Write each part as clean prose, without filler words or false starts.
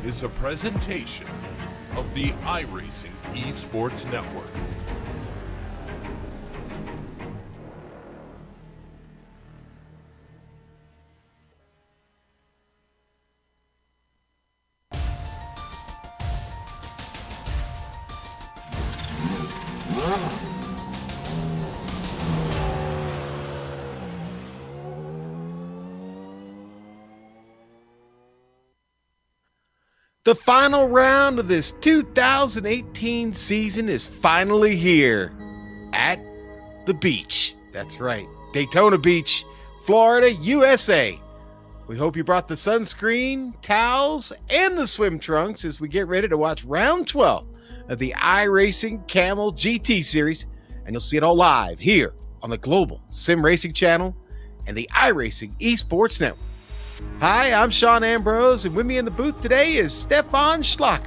is a presentation of the iRacing Esports Network. The final round of this 2018 season is finally here at the beach. That's right, Daytona Beach, Florida, USA. We hope you brought the sunscreen, towels, and the swim trunks as we get ready to watch round 12 of the iRacing Kamel GT series, and you'll see it all live here on the Global SimRacing channel and the iRacing Esports Network. Hi, I'm Sean Ambrose, and with me in the booth today is Stefan Schlack.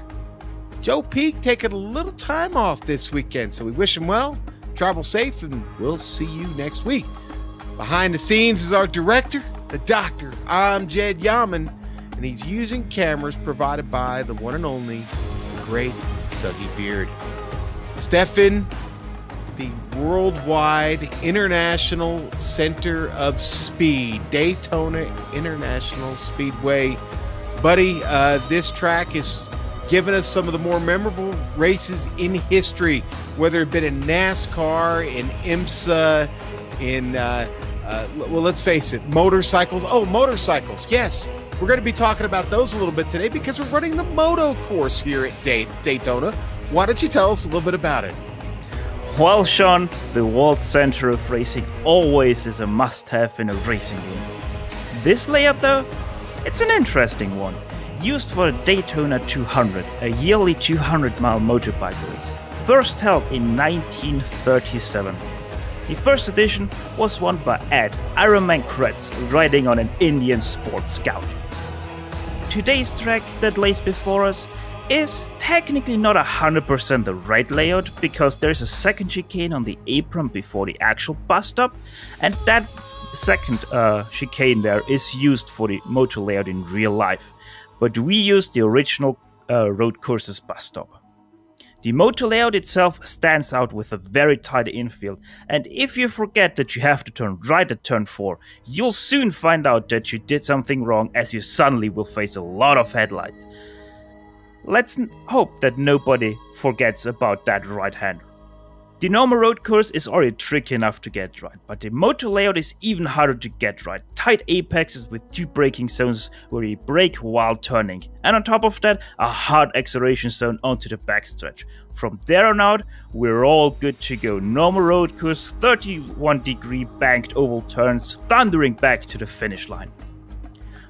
Joe Peak taking a little time off this weekend, so we wish him well, travel safe, and we'll see you next week. Behind the scenes is our director, the doctor. I'm Jed Yaman, and he's using cameras provided by the one and only, the great Dougie Beard. Stefan, the worldwide international center of speed, Daytona International Speedway. Buddy, this track has given us some of the more memorable races in history, whether it be in NASCAR, in IMSA, in, well, let's face it, motorcycles. Oh, motorcycles, yes. We're going to be talking about those a little bit today because we're running the Moto course here at Daytona. Why don't you tell us a little bit about it? Well, Sean, the world center of racing always is a must-have in a racing game. This layout, though, it's an interesting one. Used for the Daytona 200, a yearly 200-mile motorbike race, first held in 1937. The first edition was won by Ed Ironman Kretz, riding on an Indian Sports Scout. Today's track that lays before us is technically not 100% the right layout because there's a second chicane on the apron before the actual bus stop, and that second chicane there is used for the Moto layout in real life, but we use the original road course's bus stop. The Moto layout itself stands out with a very tight infield, and if you forget that you have to turn right at turn 4, you'll soon find out that you did something wrong, as you suddenly will face a lot of headlights. Let's hope that nobody forgets about that right-hander. The normal road course is already tricky enough to get right, but the Moto layout is even harder to get right. Tight apexes with 2 braking zones where you brake while turning, and on top of that, a hard acceleration zone onto the backstretch. From there on out, we're all good to go. Normal road course, 31-degree banked oval turns, thundering back to the finish line.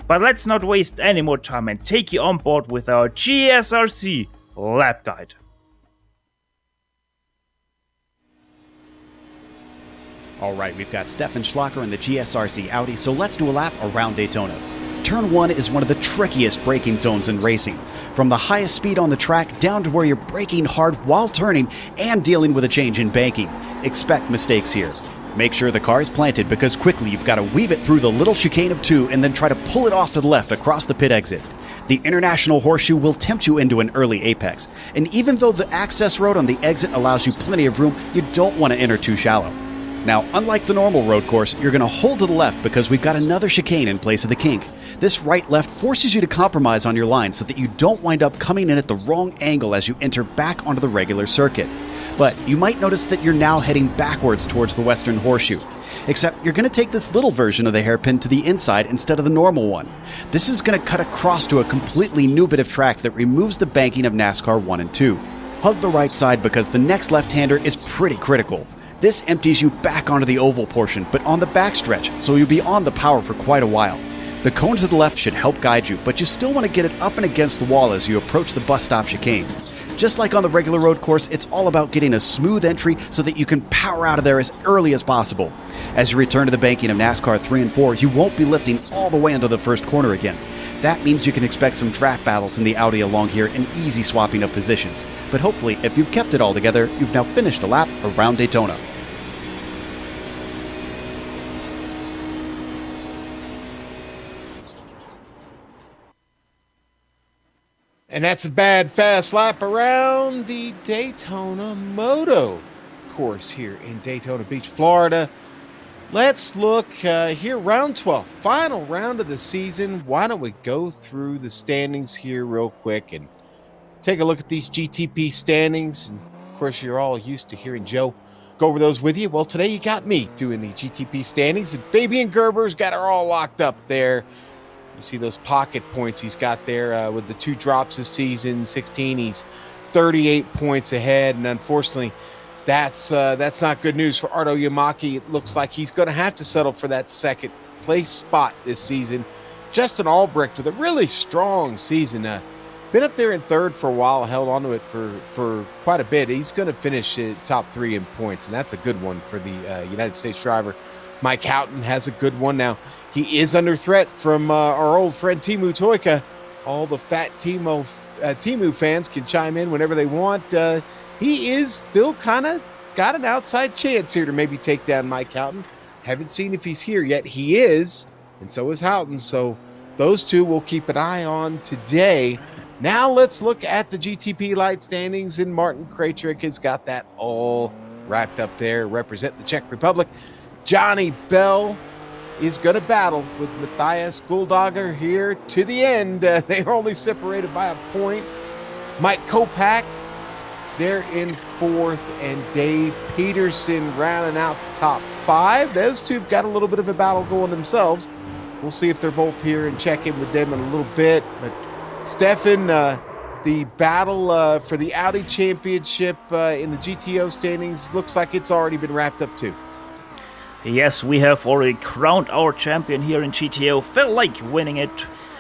But let's not waste any more time and take you on board with our GSRC lap guide. Alright, we've got Stefan Schlacker in the GSRC Audi, so let's do a lap around Daytona. Turn 1 is one of the trickiest braking zones in racing. From the highest speed on the track down to where you're braking hard while turning and dealing with a change in banking. Expect mistakes here. Make sure the car is planted because quickly you've got to weave it through the little chicane of 2 and then try to pull it off to the left across the pit exit. The International Horseshoe will tempt you into an early apex, and even though the access road on the exit allows you plenty of room, you don't want to enter too shallow. Now, unlike the normal road course, you're going to hold to the left because we've got another chicane in place of the kink. This right-left forces you to compromise on your line so that you don't wind up coming in at the wrong angle as you enter back onto the regular circuit. But you might notice that you're now heading backwards towards the Western Horseshoe. Except you're going to take this little version of the hairpin to the inside instead of the normal one. This is going to cut across to a completely new bit of track that removes the banking of NASCAR 1 and 2. Hug the right side because the next left-hander is pretty critical. This empties you back onto the oval portion, but on the backstretch, so you'll be on the power for quite a while. The cone to the left should help guide you, but you still want to get it up and against the wall as you approach the bus stop chicane. Just like on the regular road course, it's all about getting a smooth entry so that you can power out of there as early as possible. As you return to the banking of NASCAR 3 and 4, you won't be lifting all the way into the first corner again. That means you can expect some draft battles in the Audi along here and easy swapping of positions. But hopefully, if you've kept it all together, you've now finished a lap around Daytona. And that's a bad fast lap around the Daytona Moto course here in Daytona Beach, Florida. Let's look here, round 12, final round of the season. Why don't we go through the standings here real quick and take a look at these GTP standings. And of course, you're all used to hearing Joe go over those with you. Well, today you got me doing the GTP standings, and Fabian Gerber's got her all locked up there. You see those pocket points he's got there with the 2 drops this season, 16. He's 38 points ahead, and unfortunately, that's not good news for Ardo Yamaki. It looks like he's going to have to settle for that second place spot this season. Justin Albrecht with a really strong season. Been up there in third for a while, held on to it for quite a bit. He's going to finish top 3 in points, and that's a good one for the United States driver. Mike Houghton has a good one. Now, he is under threat from our old friend Teemu Toika. All the fat Teemu fans can chime in whenever they want. He is still kind of got an outside chance here to maybe take down Mike Houghton. Haven't seen if he's here yet. He is, and so is Houghton. So those two we'll keep an eye on today. Now let's look at the GTP Light standings, and Martin Krajcik has got that all wrapped up there. Represent the Czech Republic. Johnny Bell is going to battle with Matthias Guldager here to the end. They are only separated by a point. Mike Kopak, they're in 4th, and Dave Peterson rounding out the top 5. Those two have got a little bit of a battle going themselves. We'll see if they're both here and check in with them in a little bit. But Stefan, the battle for the Audi Championship in the GTO Standings looks like it's already been wrapped up too. Yes, we have already crowned our champion here in GTO. Felt like winning it.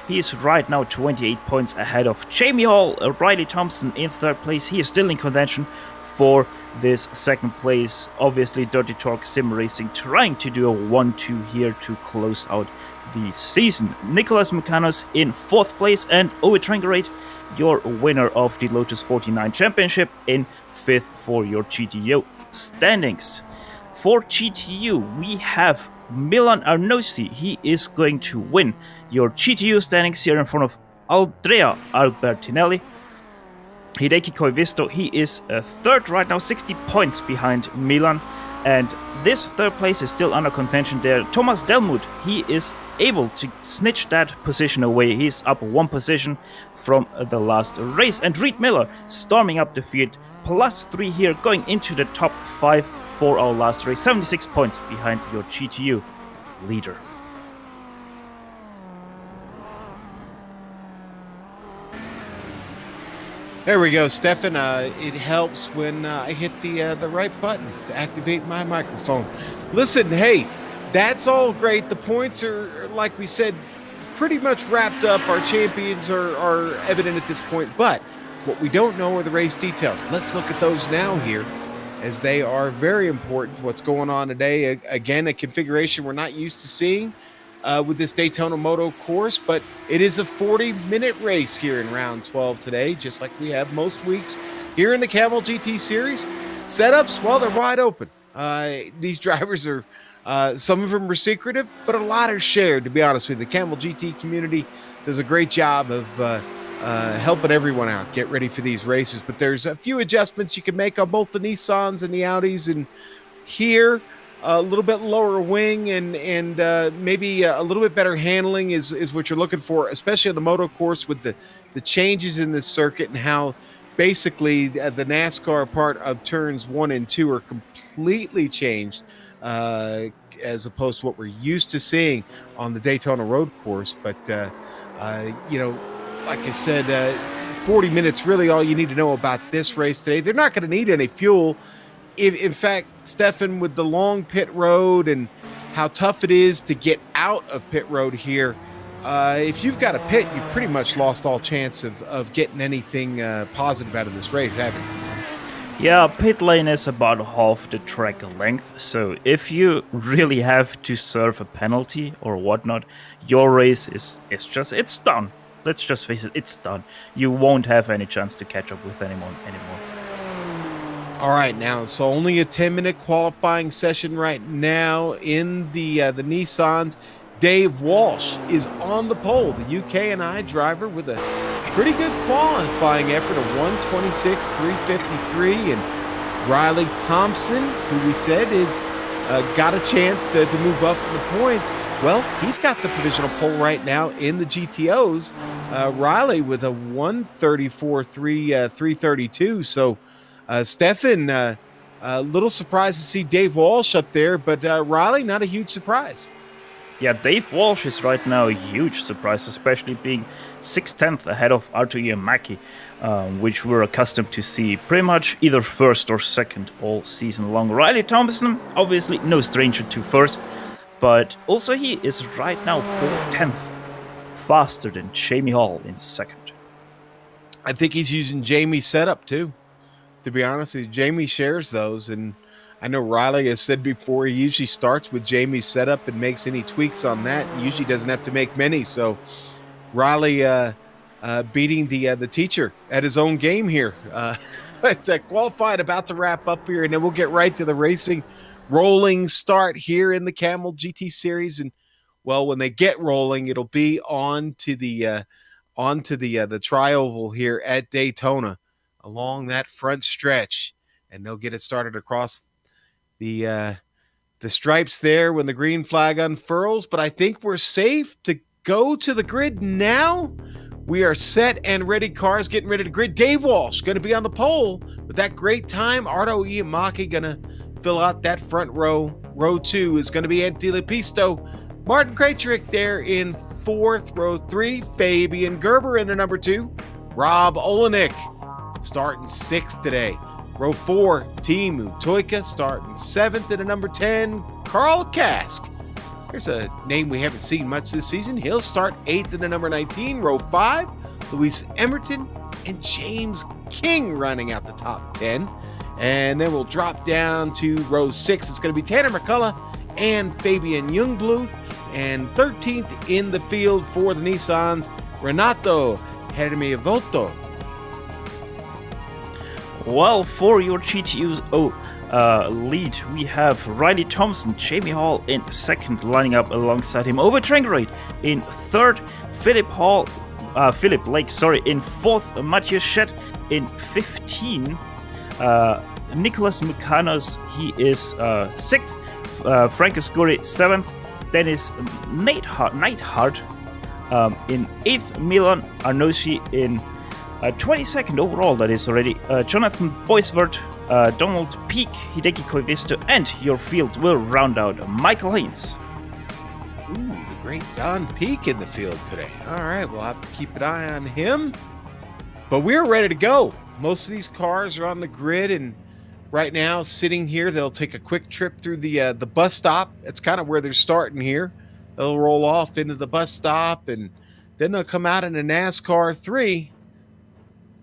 He's right now 28 points ahead of Jamie Hall. Riley Thompson in 3rd place. He is still in contention for this 2nd place. Obviously, Dirty Talk SimRacing trying to do a 1-2 here to close out the season. Nicolas Mecanos in 4th place, and Owe Trangerate, your winner of the Lotus 49 Championship, in 5th for your GTO Standings. For GTU, we have Milan Arnosi. He is going to win your GTU Standings here in front of Andrea Albertinelli. Hideki Koivisto, he is 3rd right now, 60 points behind Milan. And this 3rd place is still under contention there. Thomas Delmuth, he is able to snitch that position away. He's up 1 position from the last race. And Reed Miller storming up the field, +3 here, going into the top 5 for our last race. 76 points behind your GTU leader. There we go, Stefan. It helps when I hit the right button to activate my microphone. Listen, hey, that's all great. The points are, like we said, pretty much wrapped up. Our champions are evident at this point, but what we don't know are the race details. Let's look at those now here, as they are very important. What's going on today? Again, a configuration we're not used to seeing with this Daytona Moto course, but it is a 40-minute race here in round 12 today, just like we have most weeks here in the Kamel GT series. Setups, well, they're wide open. These drivers are, some of them are secretive, but a lot are shared, to be honest with you. The Kamel GT community does a great job of helping everyone out get ready for these races, but there's a few adjustments you can make on both the Nissans and the Audis, and here a little bit lower wing and maybe a little bit better handling is what you're looking for, especially on the Moto course with the changes in this circuit and how basically the NASCAR part of turns 1 and 2 are completely changed as opposed to what we're used to seeing on the Daytona road course. But you know, like I said, 40 minutes really all you need to know about this race today. They're not going to need any fuel. In fact, Stefan, with the long pit road and how tough it is to get out of pit road here, if you've got a pit, you've pretty much lost all chance of getting anything positive out of this race, haven't you? Yeah, pit lane is about half the track length, so if you really have to serve a penalty or whatnot, your race it's done. Let's just face it, it's done. You won't have any chance to catch up with anyone anymore. All right, now, so only a 10-minute qualifying session right now in the Nissans. Dave Walsh is on the pole, the UK&I driver with a pretty good qualifying effort of 1:26.353, and Riley Thompson, who we said is got a chance to move up in the points. Well, he's got the provisional pole right now in the GTOs. Riley with a 1:34.332. So, Stefan, a little surprised to see Dave Walsh up there, but Riley, not a huge surprise. Yeah, Dave Walsh is right now a huge surprise, especially being 6/10 ahead of Arto Iamaki, which we're accustomed to see pretty much either first or second all season long. Riley Thompson, obviously no stranger to first, but also he is right now 4/10 faster than Jamie Hall in second. I think he's using Jamie's setup too, to be honest with you. Jamie shares those, and I know Riley has said before he usually starts with Jamie's setup and makes any tweaks on that. He usually doesn't have to make many. So Riley beating the teacher at his own game here. But qualified about to wrap up here, and then we'll get right to the racing. Rolling start here in the Kamel GT series, and well, when they get rolling, it'll be on to the tri-oval here at Daytona along that front stretch, and they'll get it started across the stripes there when the green flag unfurls. But I think we're safe to go to the grid now. We are set and ready. Cars getting ready to grid. Dave Walsh going to be on the pole with that great time. Arto Iamaki going to fill out that front row. Row 2 is going to be Antilepisto. Martin Krajcik there in 4th. Row 3, Fabian Gerber in the number 2. Rob Olenek starting 6th today. Row 4, Timu Toika starting 7th in the number 10. Carl Kask. Here's a name we haven't seen much this season. He'll start 8th in the number 19. Row 5, Luis Emerton and James King running out the top 10. And then we'll drop down to row 6. It's going to be Tanner McCullough and Fabian Youngbluth. And 13th in the field for the Nissans, Renato Hermivoto. Well, for your GTU's lead, we have Riley Thompson, Jamie Hall in 2nd, lining up alongside him. Over Trangrade in 3rd, Philip Lake, in 4th, Matthias Schett in 15th, Nicholas Mukanos, he is 6th, Frank Escuri 7th, Dennis Neidhart in 8th, Milan Arnoshi in 22nd overall, that is already. Jonathan Boisvert, Donald Peak, Hideki Koivisto, and your field will round out Michael Haynes. Ooh, the great Don Peak in the field today. All right, we'll have to keep an eye on him. But we're ready to go. Most of these cars are on the grid, and right now, sitting here, they'll take a quick trip through the bus stop. That's kind of where they're starting here. They'll roll off into the bus stop, and then they'll come out in a NASCAR 3.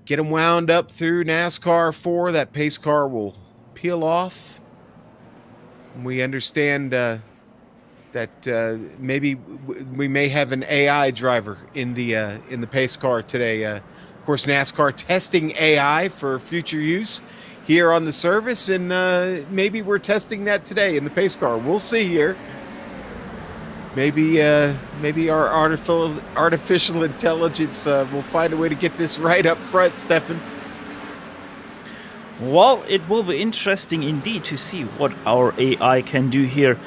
Get them wound up through NASCAR 4. That pace car will peel off. We understand that maybe we may have an AI driver in the pace car today. Of course, NASCAR testing AI for future use here on the service, and maybe we're testing that today in the pace car. We'll see here. Maybe our artificial intelligence will find a way to get this right up front, Stefan. Well, it will be interesting indeed to see what our AI can do here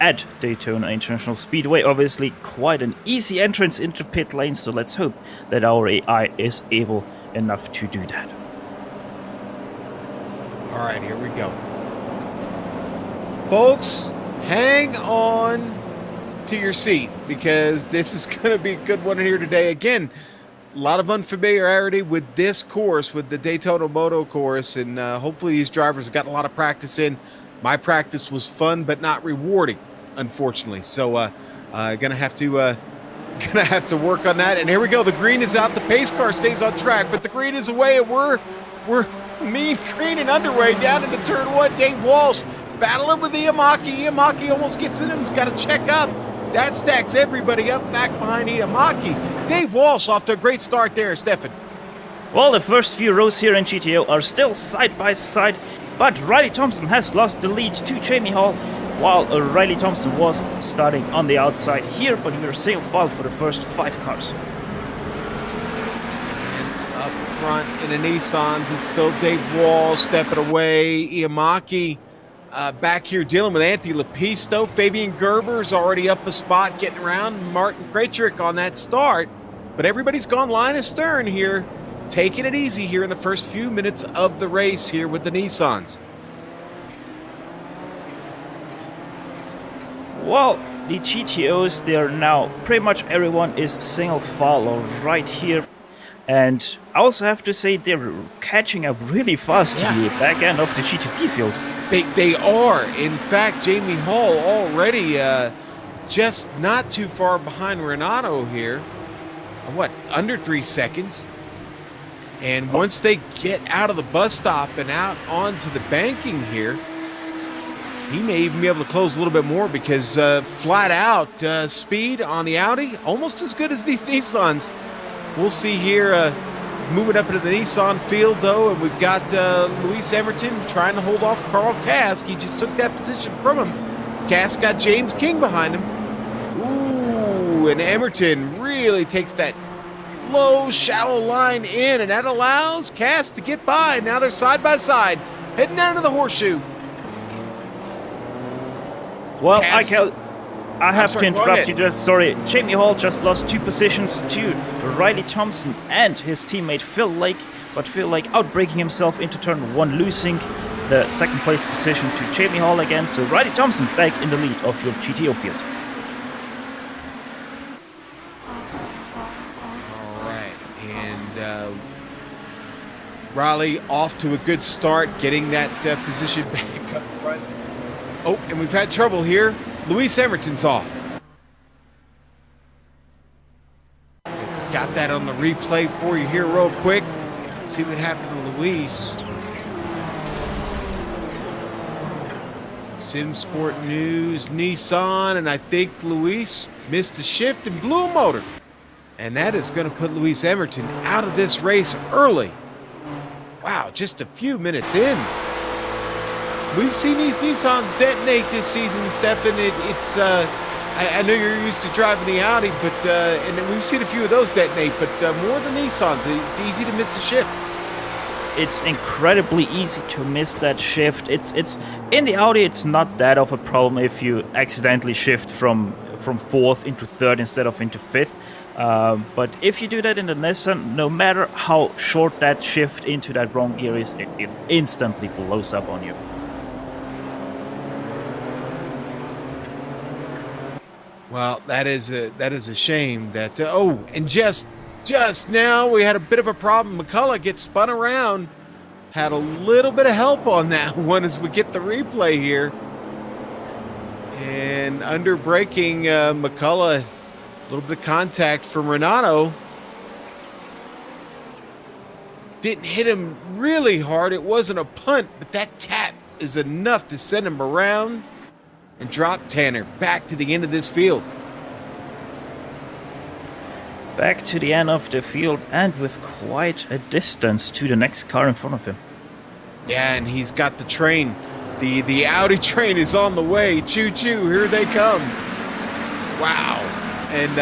at Daytona International Speedway. Obviously, quite an easy entrance into pit lane, so let's hope that our AI is able enough to do that. All right, here we go. Folks, hang on to your seat, because this is going to be a good one here today. Again, a lot of unfamiliarity with this course, with the Daytona Moto course, and hopefully these drivers have gotten a lot of practice in. My practice was fun but not rewarding, unfortunately. So gonna have to work on that. And here we go. The green is out. The pace car stays on track, but the green is away, and we're mean green and underway down into turn 1. Dave Walsh battling with Iamaki. Iamaki almost gets in him. He's got to check up. That stacks everybody up back behind Iamaki. Dave Walsh off to a great start there, Stefan. Well, the first few rows here in GTO are still side by side, but Riley Thompson has lost the lead to Jamie Hall. while Riley Thompson was starting on the outside here, but we were single file for the first 5 cars. And up front in a Nissan is still Dave Wall stepping away. Iamaki back here dealing with Anthony Lepisto. Fabian Gerber's already up a spot getting around. Martin Krejcik on that start. But everybody's gone line astern here, taking it easy here in the first few minutes of the race here with the Nissans. Well, the GTOs, they're now, pretty much everyone is single file right here. And I also have to say they're catching up really fast to the back end of the GTP field. They are. In fact, Jamie Hall already just not too far behind Renato here. What, under 3 seconds? And once they get out of the bus stop and out onto the banking here, he may even be able to close a little bit more because flat out speed on the Audi, almost as good as these Nissans. We'll see here moving up into the Nissan field, though, and we've got Luis Emerton trying to hold off Carl Kask. He just took that position from him. Kask got James King behind him. Ooh, and Emerton really takes that low, shallow line in, and that allows Kask to get by. Now they're side by side, heading down to the horseshoe. Well, Kask, I have to interrupt you just, sorry. Jamie Hall just lost 2 positions to Riley Thompson and his teammate Phil Lake, but Phil Lake outbreaking himself into turn 1, losing the 2nd place position to Jamie Hall again, so Riley Thompson back in the lead of your GTO field. Alright, and Riley off to a good start, getting that position back up front. Oh, and we've had trouble here. Luis Emerton's off. Got that on the replay for you here real quick. See what happened to Luis. Sim Sport News, Nissan, and I think Luis missed a shift and blew a motor. And that is going to put Luis Emerton out of this race early. Wow, just a few minutes in. We've seen these Nissans detonate this season, Stefan. It's I know you're used to driving the Audi, but and we've seen a few of those detonate, but more than Nissans. It's easy to miss a shift. It's incredibly easy to miss that shift. It's in the Audi, it's not that of a problem if you accidentally shift from 4th into 3rd instead of into 5th. But if you do that in the Nissan, no matter how short that shift into that wrong gear is, it instantly blows up on you. Well, that is a shame. That oh, and just now we had a bit of a problem. McCullough gets spun around. Had a little bit of help on that one as we get the replay here. And under braking, McCullough, a little bit of contact from Renato. Didn't hit him really hard. It wasn't a punt, but that tap is enough to send him around and drop Tanner back to the end of this field. Back to the end of the field, and with quite a distance to the next car in front of him. Yeah, and he's got the train. The Audi train is on the way. Choo-choo, here they come. Wow. And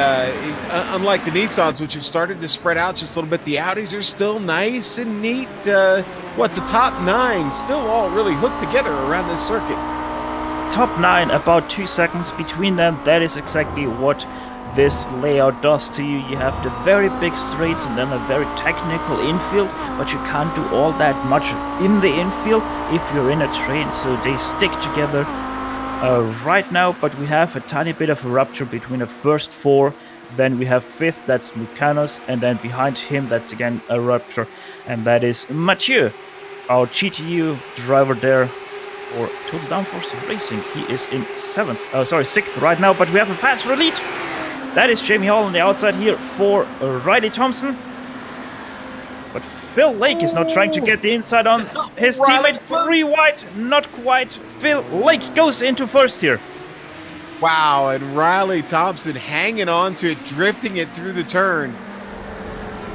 unlike the Nissans, which have started to spread out just a little bit, the Audis are still nice and neat. The top 9 still all really hooked together around this circuit. Top 9, about 2 seconds between them. That is exactly what this layout does to you. You have the very big straights and then a very technical infield, but you can't do all that much in the infield if you're in a train, so they stick together right now. But we have a tiny bit of a rupture between the first 4, then we have 5th, that's Mucanos, and then behind him that's again a rupture, and that is Mathieu, our GTU driver there for Total Downforce Racing. He is in 6th right now, but we have a pass for the lead. That is Jamie Hall on the outside here for Riley Thompson. But Phil Lake is now trying to get the inside on his teammate. 3 wide, not quite. Phil Lake goes into 1st here. Wow, and Riley Thompson hanging on to it, drifting it through the turn.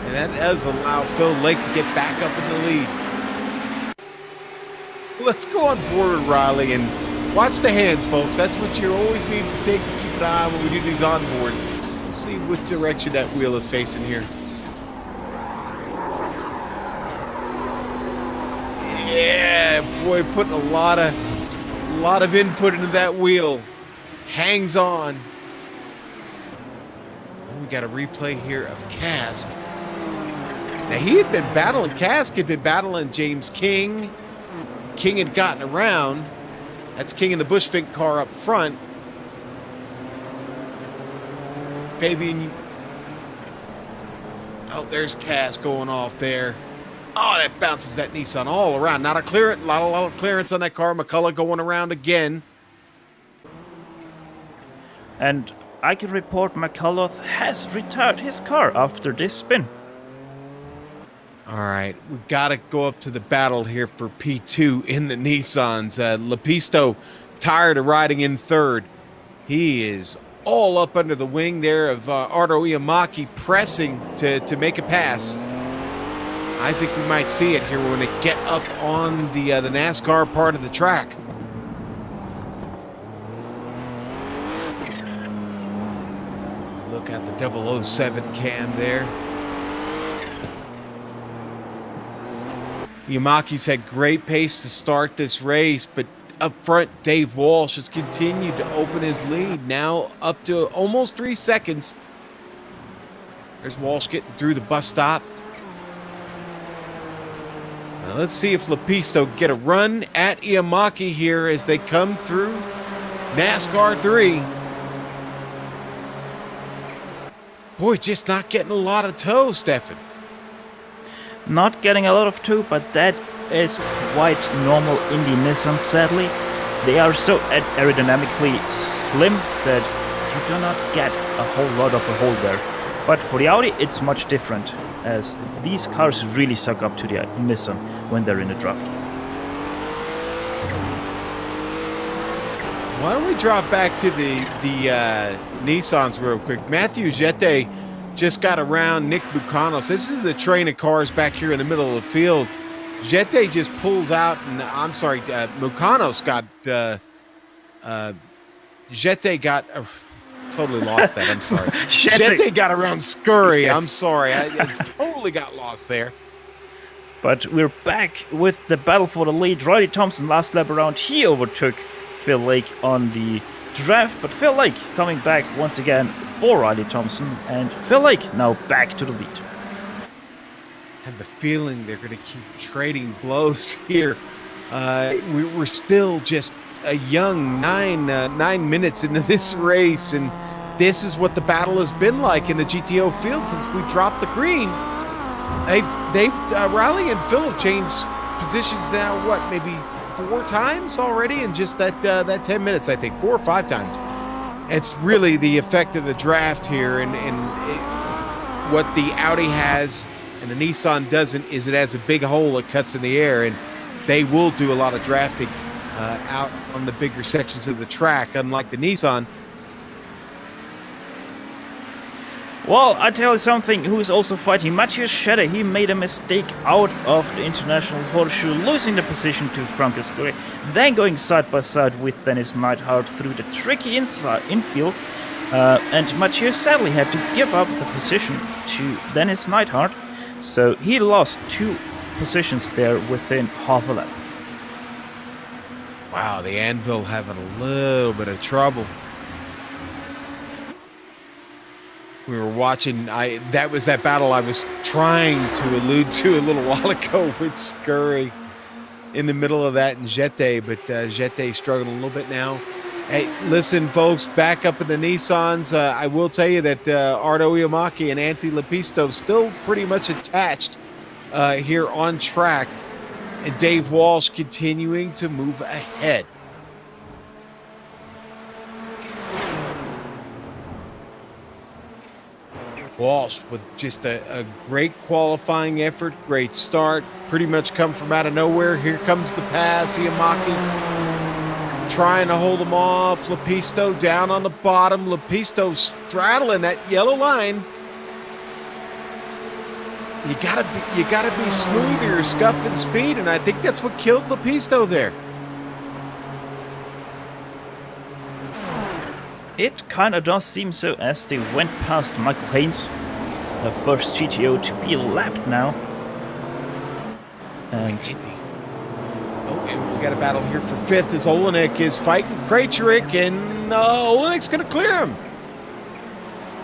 And that does allow Phil Lake to get back up in the lead. Let's go on board with Riley, and Watch the hands, folks. That's what you always need to keep an eye on when we do these onboards. We'll see which direction that wheel is facing here. Yeah, boy, putting a lot of input into that wheel. Hangs on. Oh, we got a replay here of Cask. Now, he had been battling, Cask had been battling James King. King had gotten around. That's King in the Bushfink car up front. Fabian. Oh, there's Cass going off there. Oh, that bounces that Nissan all around. Not a clearance, a lot of clearance on that car. McCullough going around again. And I can report McCullough has retired his car after this spin. All right, we got to go up to the battle here for P2 in the Nissans. Lepisto tired of riding in third. He is all up under the wing there of Ardo Iamaki pressing to make a pass. I think we might see it here when they get up on the NASCAR part of the track. Look at the 007 cam there. Yamaki's had great pace to start this race, but up front, Dave Walsh has continued to open his lead, now up to almost 3 seconds. There's Walsh getting through the bus stop. Now let's see if Lepisto get a run at Iamaki here as they come through NASCAR 3. Boy, just not getting a lot of tow, Stefan. Not getting a lot of tow, but that is quite normal in the Nissan, sadly. They are so aerodynamically slim that you do not get a whole lot of a hold there. But for the Audi, it's much different, as these cars really suck up to the Nissan when they're in a draft. Why don't we drop back to the Nissans real quick? Matthew Jete just got around Nick Bucanos. This is a train of cars back here in the middle of the field. Jete just pulls out, and I'm sorry, Bucanos got, Jete got, totally lost that, I'm sorry. Jete got around Scurry, yes. I'm sorry, I just totally got lost there. But we're back with the battle for the lead. Riley Thompson last lap around, he overtook Phil Lake on the draft, but Phil Lake coming back once again for Riley Thompson, and Phil Lake now back to the lead. I have a feeling they're going to keep trading blows here. We're still just a young 9 minutes into this race, and this is what the battle has been like in the GTO field since we dropped the green. Riley and Phil have changed positions now, what, maybe 4 times already in just that 10 minutes, I think, 4 or 5 times. It's really the effect of the draft here, and what the Audi has and the Nissan doesn't is it has a big hole it cuts in the air, and they will do a lot of drafting out on the bigger sections of the track, unlike the Nissan. Well, I tell you something, who is also fighting, Matthias Schede. He made a mistake out of the International Horseshoe, losing the position to Franco Scurry, then going side by side with Dennis Neidhart through the tricky infield, and Matthias sadly had to give up the position to Dennis Neidhart, so he lost 2 positions there within half a lap. Wow, the Anvil having a little bit of trouble. We were watching, that was that battle I was trying to allude to a little while ago with Scurry in the middle of that and Jete, but Jete struggling a little bit now. Hey, listen, folks, back up in the Nissans, I will tell you that Ardo Iamaki and Antti Lepisto still pretty much attached here on track, and Dave Walsh continuing to move ahead. Walsh with just a great qualifying effort, great start, pretty much come from out of nowhere. Here comes the pass, Iamaki trying to hold him off. Lepisto down on the bottom. Lepisto straddling that yellow line. You gotta be smooth or you're scuffing speed, and I think that's what killed Lepisto there. It kinda does seem so, as they went past Michael Haynes, the first GTO to be lapped now. And oh, and we got a battle here for 5th as Olenek is fighting Krejcik, and Olenek's going to clear him.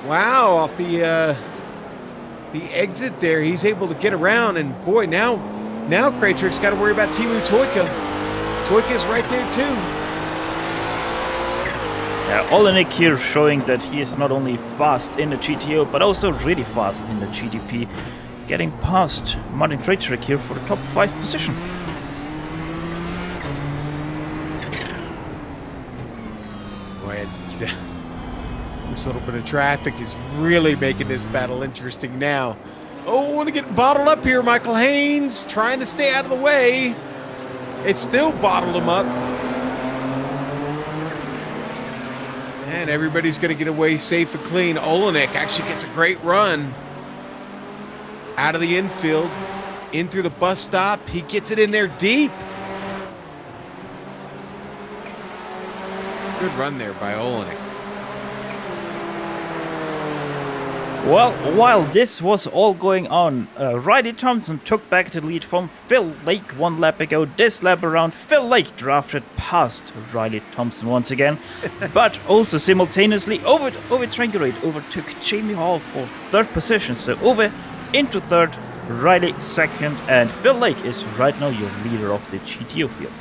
Wow, off the exit there, he's able to get around, and boy, now Krejcik's got to worry about Teemu Toika. Toika's right there too. Yeah, Olenek here showing that he is not only fast in the GTO, but also really fast in the GTP, getting past Martin Krejcik here for the top 5 position. Boy, this little bit of traffic is really making this battle interesting now. Oh, want to get bottled up here, Michael Haynes, trying to stay out of the way. It still bottled him up. And everybody's going to get away safe and clean. Olenek actually gets a great run out of the infield, in through the bus stop. He gets it in there deep. Good run there by Olenek. Well, while this was all going on, Riley Thompson took back the lead from Phil Lake 1 lap ago. This lap around, Phil Lake drafted past Riley Thompson once again, but also simultaneously Ove Trangerade overtook Jamie Hall for 3rd position. So Ove into 3rd, Riley 2nd, and Phil Lake is right now your leader of the GTO field.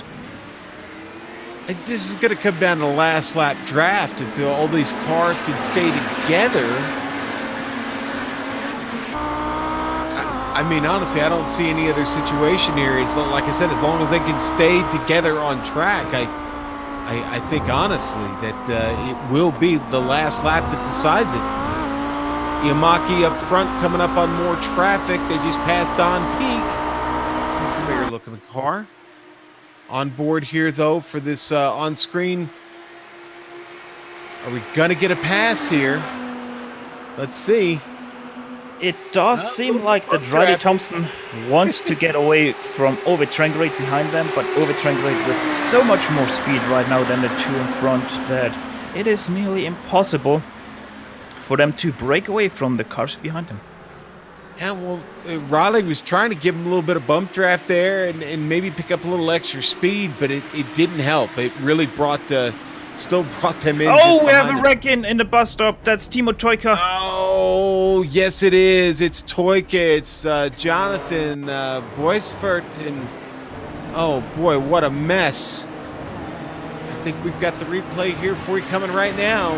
This is going to come down to the last lap draft if all these cars can stay together. I mean, honestly, I don't see any other situation here. It's like I said, as long as they can stay together on track, I think honestly that it will be the last lap that decides it. Yamaki up front coming up on more traffic. They just passed Don Peak. Familiar looking car. On board here though for this on screen. Are we gonna get a pass here? Let's see. It does seem like that Riley Thompson wants to get away from Ove Trangerade behind them, but Ove Trangerade with so much more speed right now than the 2 in front that it is nearly impossible for them to break away from the cars behind them. Yeah, well, Riley was trying to give him a little bit of bump draft there and maybe pick up a little extra speed, but it didn't help. It really still brought them in. Oh, we have a wreck in the bus stop. That's Teemu Toika. Oh, yes it is. It's Toika. It's Jonathan Boisfert. And oh boy, what a mess. I think we've got the replay here for you coming right now.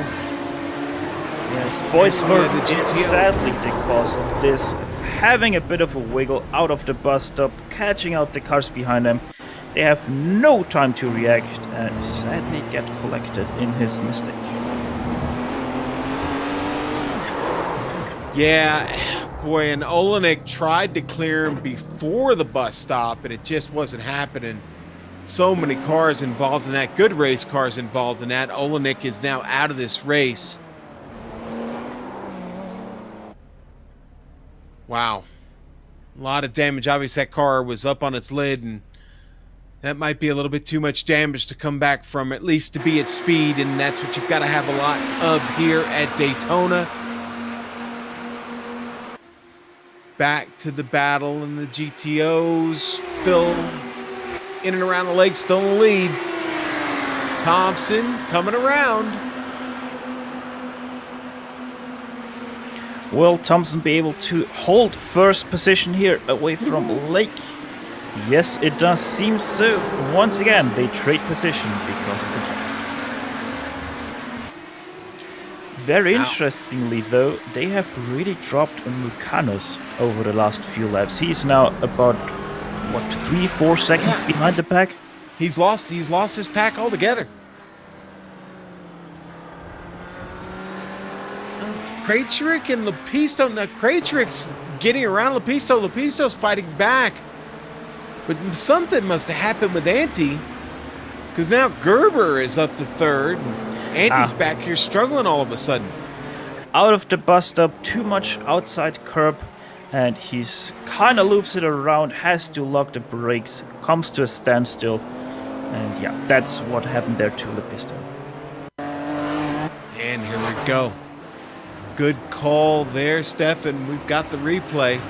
Yes, Boisfert is sadly the cause of this. Having a bit of a wiggle out of the bus stop, catching out the cars behind them. They have no time to react and sadly get collected in his mistake. Yeah, boy, and Olenek tried to clear him before the bus stop, and it just wasn't happening. So many cars involved in that, good race cars involved in that. Olenek is now out of this race. Wow. A lot of damage. Obviously, that car was up on its lid, and that might be a little bit too much damage to come back from, at least to be at speed, and that's what you've got to have a lot of here at Daytona. Back to the battle in the GTOs. Phil in and around the lake, still in the lead. Thompson coming around. Will Thompson be able to hold 1st position here away from Lake? Yes, it does seem so. Once again, they trade position because of the draft. Very interestingly, though, they have really dropped Mukanos over the last few laps. He's now about, what, 3-4 seconds behind the pack? He's lost his pack altogether. Krejcik and Lepisto. Now, Krejcik's getting around Lepisto. Lepisto's fighting back. But something must have happened with Antti, because now Gerber is up to 3rd. Anti's back here struggling all of a sudden. Out of the bus stop, too much outside curb, and he's kind of loops it around, has to lock the brakes, comes to a standstill, and yeah, that's what happened there to Lepisto. go. Good call there, Stefan. We've got the replay.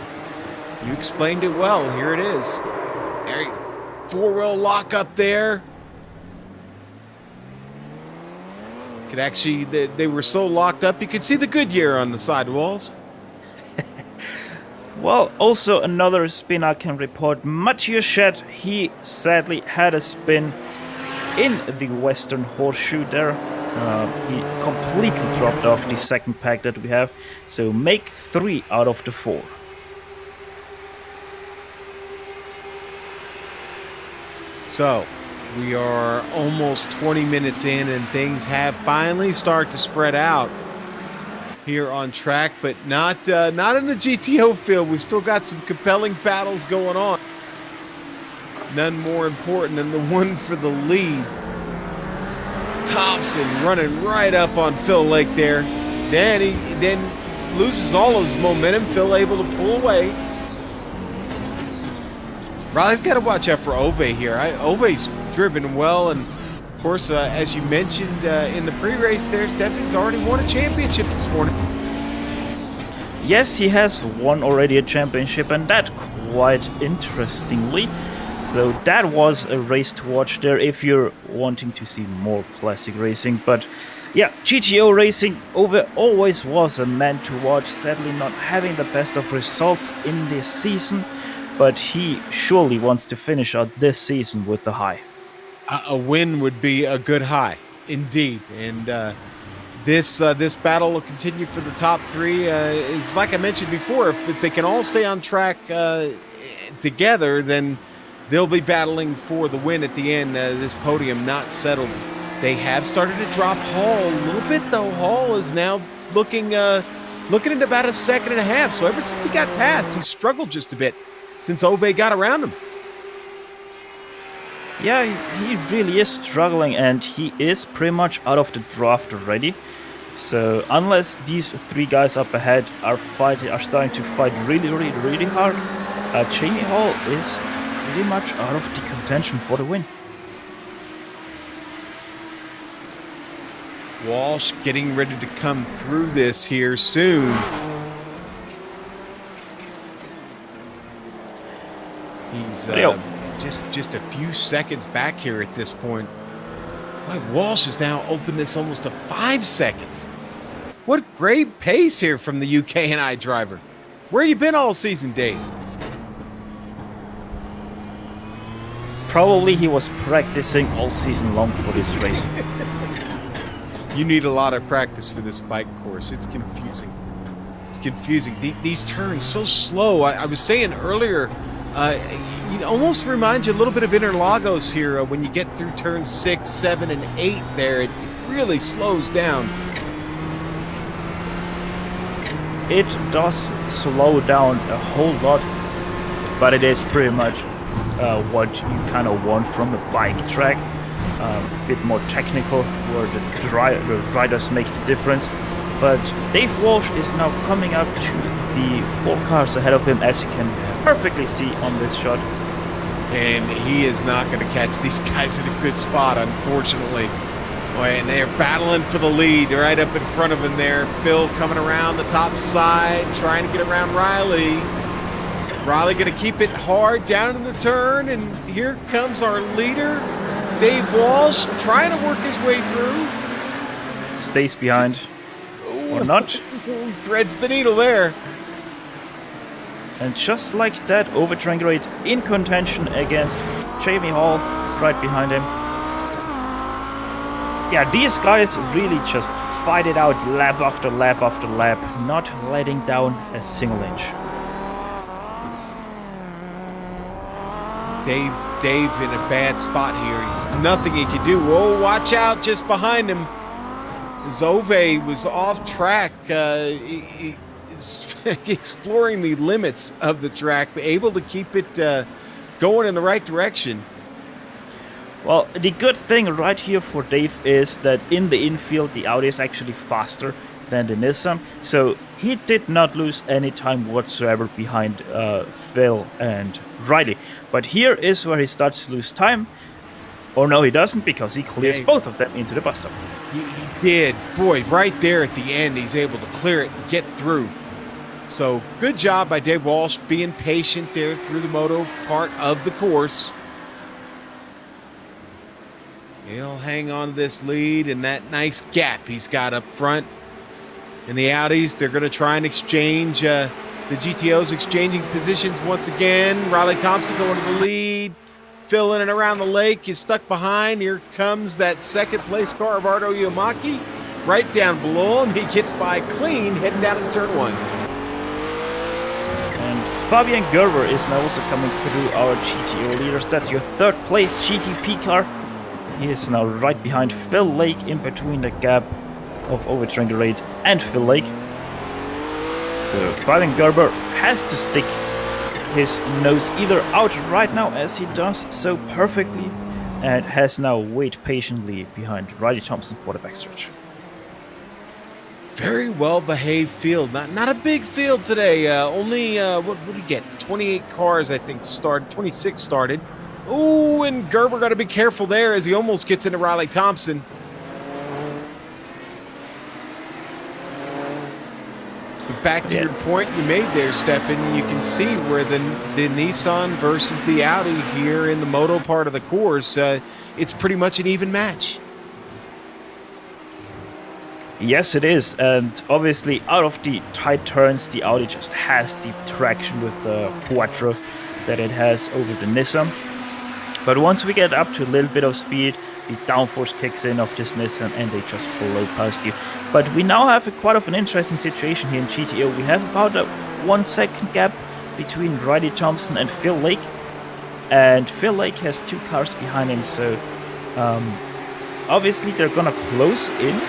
You explained it well. Here it is. There, four-wheel lock up there. Could actually, they were so locked up, you could see the Goodyear on the sidewalls. Well, also another spin I can report. Matthias Schett, he sadly had a spin in the Western Horseshoe there. He completely dropped off the second pack that we have. So make 3 out of the 4. So, we are almost 20 minutes in and things have finally started to spread out here on track, but not in the GTO field. We've still got some compelling battles going on. None more important than the one for the lead. Thompson running right up on Phil Lake there. Then he loses all of his momentum. Phil able to pull away. Riley's got to watch out for Ove here. Ove's driven well, and of course, as you mentioned in the pre-race there, Stefan's already won a championship this morning. Yes, he has won already a championship, and that quite interestingly. So that was a race to watch there if you're wanting to see more classic racing. But yeah, GTO racing, Ove always was a man to watch, sadly not having the best of results in this season, but he surely wants to finish out this season with the high. A win would be a good high, indeed. And this battle will continue for the top 3. Is like I mentioned before, if they can all stay on track together, then they'll be battling for the win at the end. This podium not settled. They have started to drop Hall a little bit, though. Hall is now looking at about a second and a half. So ever since he got past, he's struggled just a bit since Ove got around him. Yeah, he really is struggling, and he is pretty much out of the draft already. So unless these 3 guys up ahead are starting to fight really hard, Jamie Hall is pretty much out of the contention for the win. Walsh getting ready to come through this here soon. He's just a few seconds back here at this point. Boy, Walsh has now opened this almost to 5 seconds. What great pace here from the UK&I driver. Where you been all season, Dave? Probably he was practicing all season long for this race. You need a lot of practice for this bike course. It's confusing. It's confusing. These turns so slow. I was saying earlier, it almost reminds you a little bit of Interlagos here when you get through turns 6, 7, and 8 there. It really slows down. It does slow down a whole lot, but it is pretty much what you kind of want from a bike track. A bit more technical, where the riders make the difference. But Dave Walsh is now coming up to the 4 cars ahead of him, as you can perfectly see on this shot. And he is not going to catch these guys in a good spot, unfortunately. Boy, and they're battling for the lead right up in front of him there. Phil coming around the top side, trying to get around Riley. Riley going to keep it hard down in the turn, and here comes our leader, Dave Walsh, trying to work his way through. Stays behind. Or not. Threads the needle there. And just like that, Ove Trangrate in contention against Jamie Hall right behind him. Yeah, these guys really just fight it out lap after lap after lap, not letting down a single inch. Dave in a bad spot here. He's nothing he can do. Whoa, watch out just behind him. Ove was off track. Exploring the limits of the track, but able to keep it going in the right direction. Well, the good thing right here for Dave is that in the infield, the Audi is actually faster than the Nissan, so he did not lose any time whatsoever behind Phil and Riley. But here is where he starts to lose time. Or no, he doesn't, because he clears Yeah, both of them into the bus stop. He did. Boy, right there at the end, he's able to clear it and get through. So good job by Dave Walsh being patient there through the moto part of the course. He'll hang on to this lead and that nice gap he's got up front. And the Audis, they're going to try and exchange, the GTOs exchanging positions once again. Riley Thompson going to the lead. Phil in and around the lake is stuck behind. Here comes that second place car of Ardo Yamaki. Right down below him. He gets by clean, heading down into turn 1. And Fabian Gerber is now also coming through our GTO leaders. That's your third place GTP car. He is now right behind Phil Lake, in between the gap of Overtrain Raid and Phil Lake. So Fabian Gerber has to stick his nose either out right now, as he does so perfectly, and has now wait patiently behind Riley Thompson for the backstretch. Very well behaved field. Not a big field today. Only what did you get? 28 cars, I think, started. 26 started. Ooh, and Gerber got to be careful there as he almost gets into Riley Thompson. But back to your point you made there, Stefan, you can see where the Nissan versus the Audi here in the moto part of the course, it's pretty much an even match. Yes, it is, and obviously out of the tight turns, the Audi just has the traction with the Quattro that it has over the Nissan. But once we get up to a little bit of speed, the downforce kicks in of this Nissan and they just blow past you. But we now have quite of an interesting situation here in GTO. We have about a 1 second gap between Riley Thompson and Phil Lake. And Phil Lake has 2 cars behind him, so obviously they're gonna close in.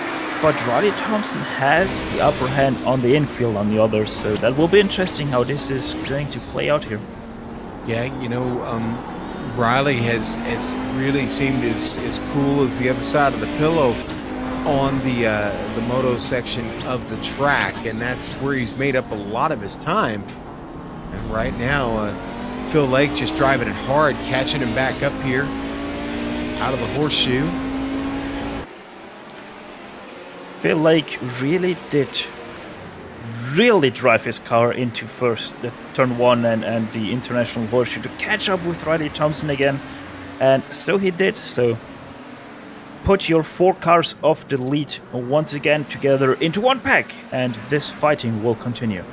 But Riley Thompson has the upper hand on the infield on the others, so that will be interesting how this is going to play out here. Yeah, you know, Riley has really seemed as cool as the other side of the pillow on the moto section of the track, and that's where he's made up a lot of his time. And right now, Phil Lake just driving it hard, catching him back up here out of the horseshoe. Phil Lake really did drive his car into first, turn 1 and the international horseshoe to catch up with Riley Thompson again, and so he did. So put your 4 cars off the lead once again together into one pack, and this fighting will continue.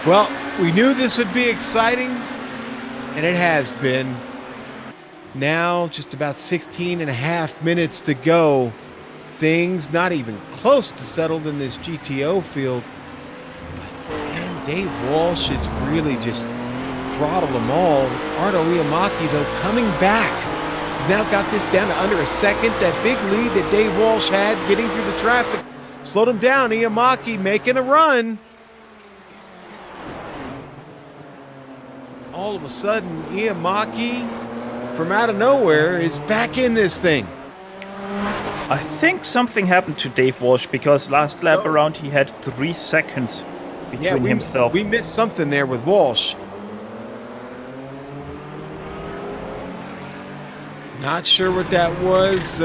Well, we knew this would be exciting, and it has been. Now, just about 16 and a half minutes to go. Things not even close to settled in this GTO field. But, man, Dave Walsh has really just throttled them all. Ardo Iamaki, though, coming back. He's now got this down to under a second. That big lead that Dave Walsh had getting through the traffic slowed him down. Iamaki making a run. All of a sudden, Iamaki, from out of nowhere, is back in this thing. I think something happened to Dave Walsh, because last lap around he had 3 seconds between himself. We missed something there with Walsh. Not sure what that was.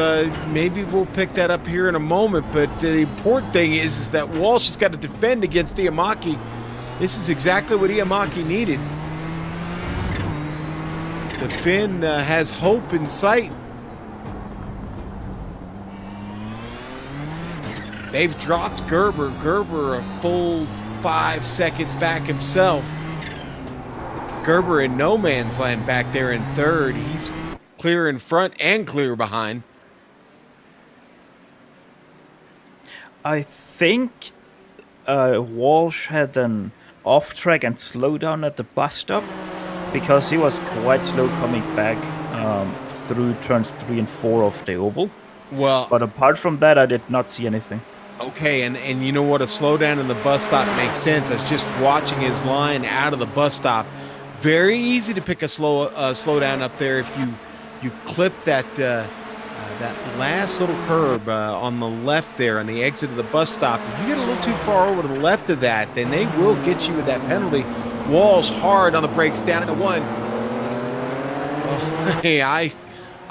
Maybe we'll pick that up here in a moment, but the important thing is that Walsh has got to defend against Iamaki. This is exactly what Iamaki needed. The Finn has hope in sight. They've dropped Gerber. Gerber a full 5 seconds back himself. Gerber in no man's land back there in third. He's clear in front and clear behind. I think Walsh had an off track and slowdown at the bus stop, because he was quite slow coming back through turns 3 and 4 of the oval. Well, but apart from that, I did not see anything. Okay, and you know what? A slowdown in the bus stop makes sense. I was just watching his line out of the bus stop. Very easy to pick a slowdown up there if you clip that that last little curb on the left there on the exit of the bus stop. If you get a little too far over to the left of that, then they will get you with that penalty. Walsh hard on the brakes, down into one. Oh, hey,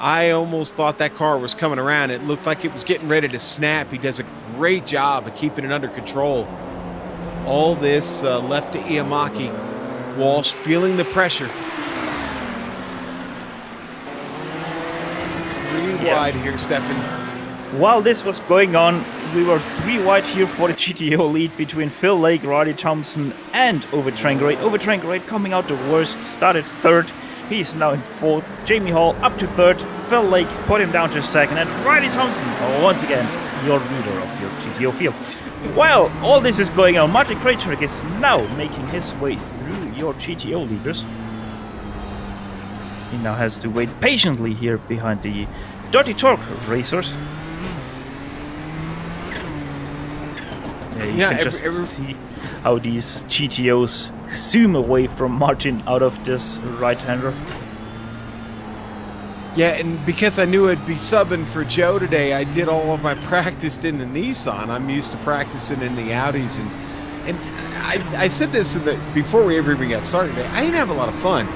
I almost thought that car was coming around. It looked like it was getting ready to snap. He does a great job of keeping it under control. All this left to Iamaki. Walsh feeling the pressure. 3 wide here, Stefan. While this was going on, we were 3 wide here for the GTO lead between Phil Lake, Riley Thompson, and Overtrangerate. Overtrangerate coming out the worst, started 3rd. He's now in 4th. Jamie Hall up to 3rd. Phil Lake put him down to 2nd. And Riley Thompson, once again, your leader of your GTO field. While all this is going on, Martin Krajcik is now making his way through your GTO leaders. He now has to wait patiently here behind the Dirty Torque racers. Yeah, you can just see how these GTOs zoom away from Martin out of this right-hander. Yeah, and because I knew I'd be subbing for Joe today, I did all of my practice in the Nissan. I'm used to practicing in the Audis, and I said this before we ever even got started today. I didn't have a lot of fun.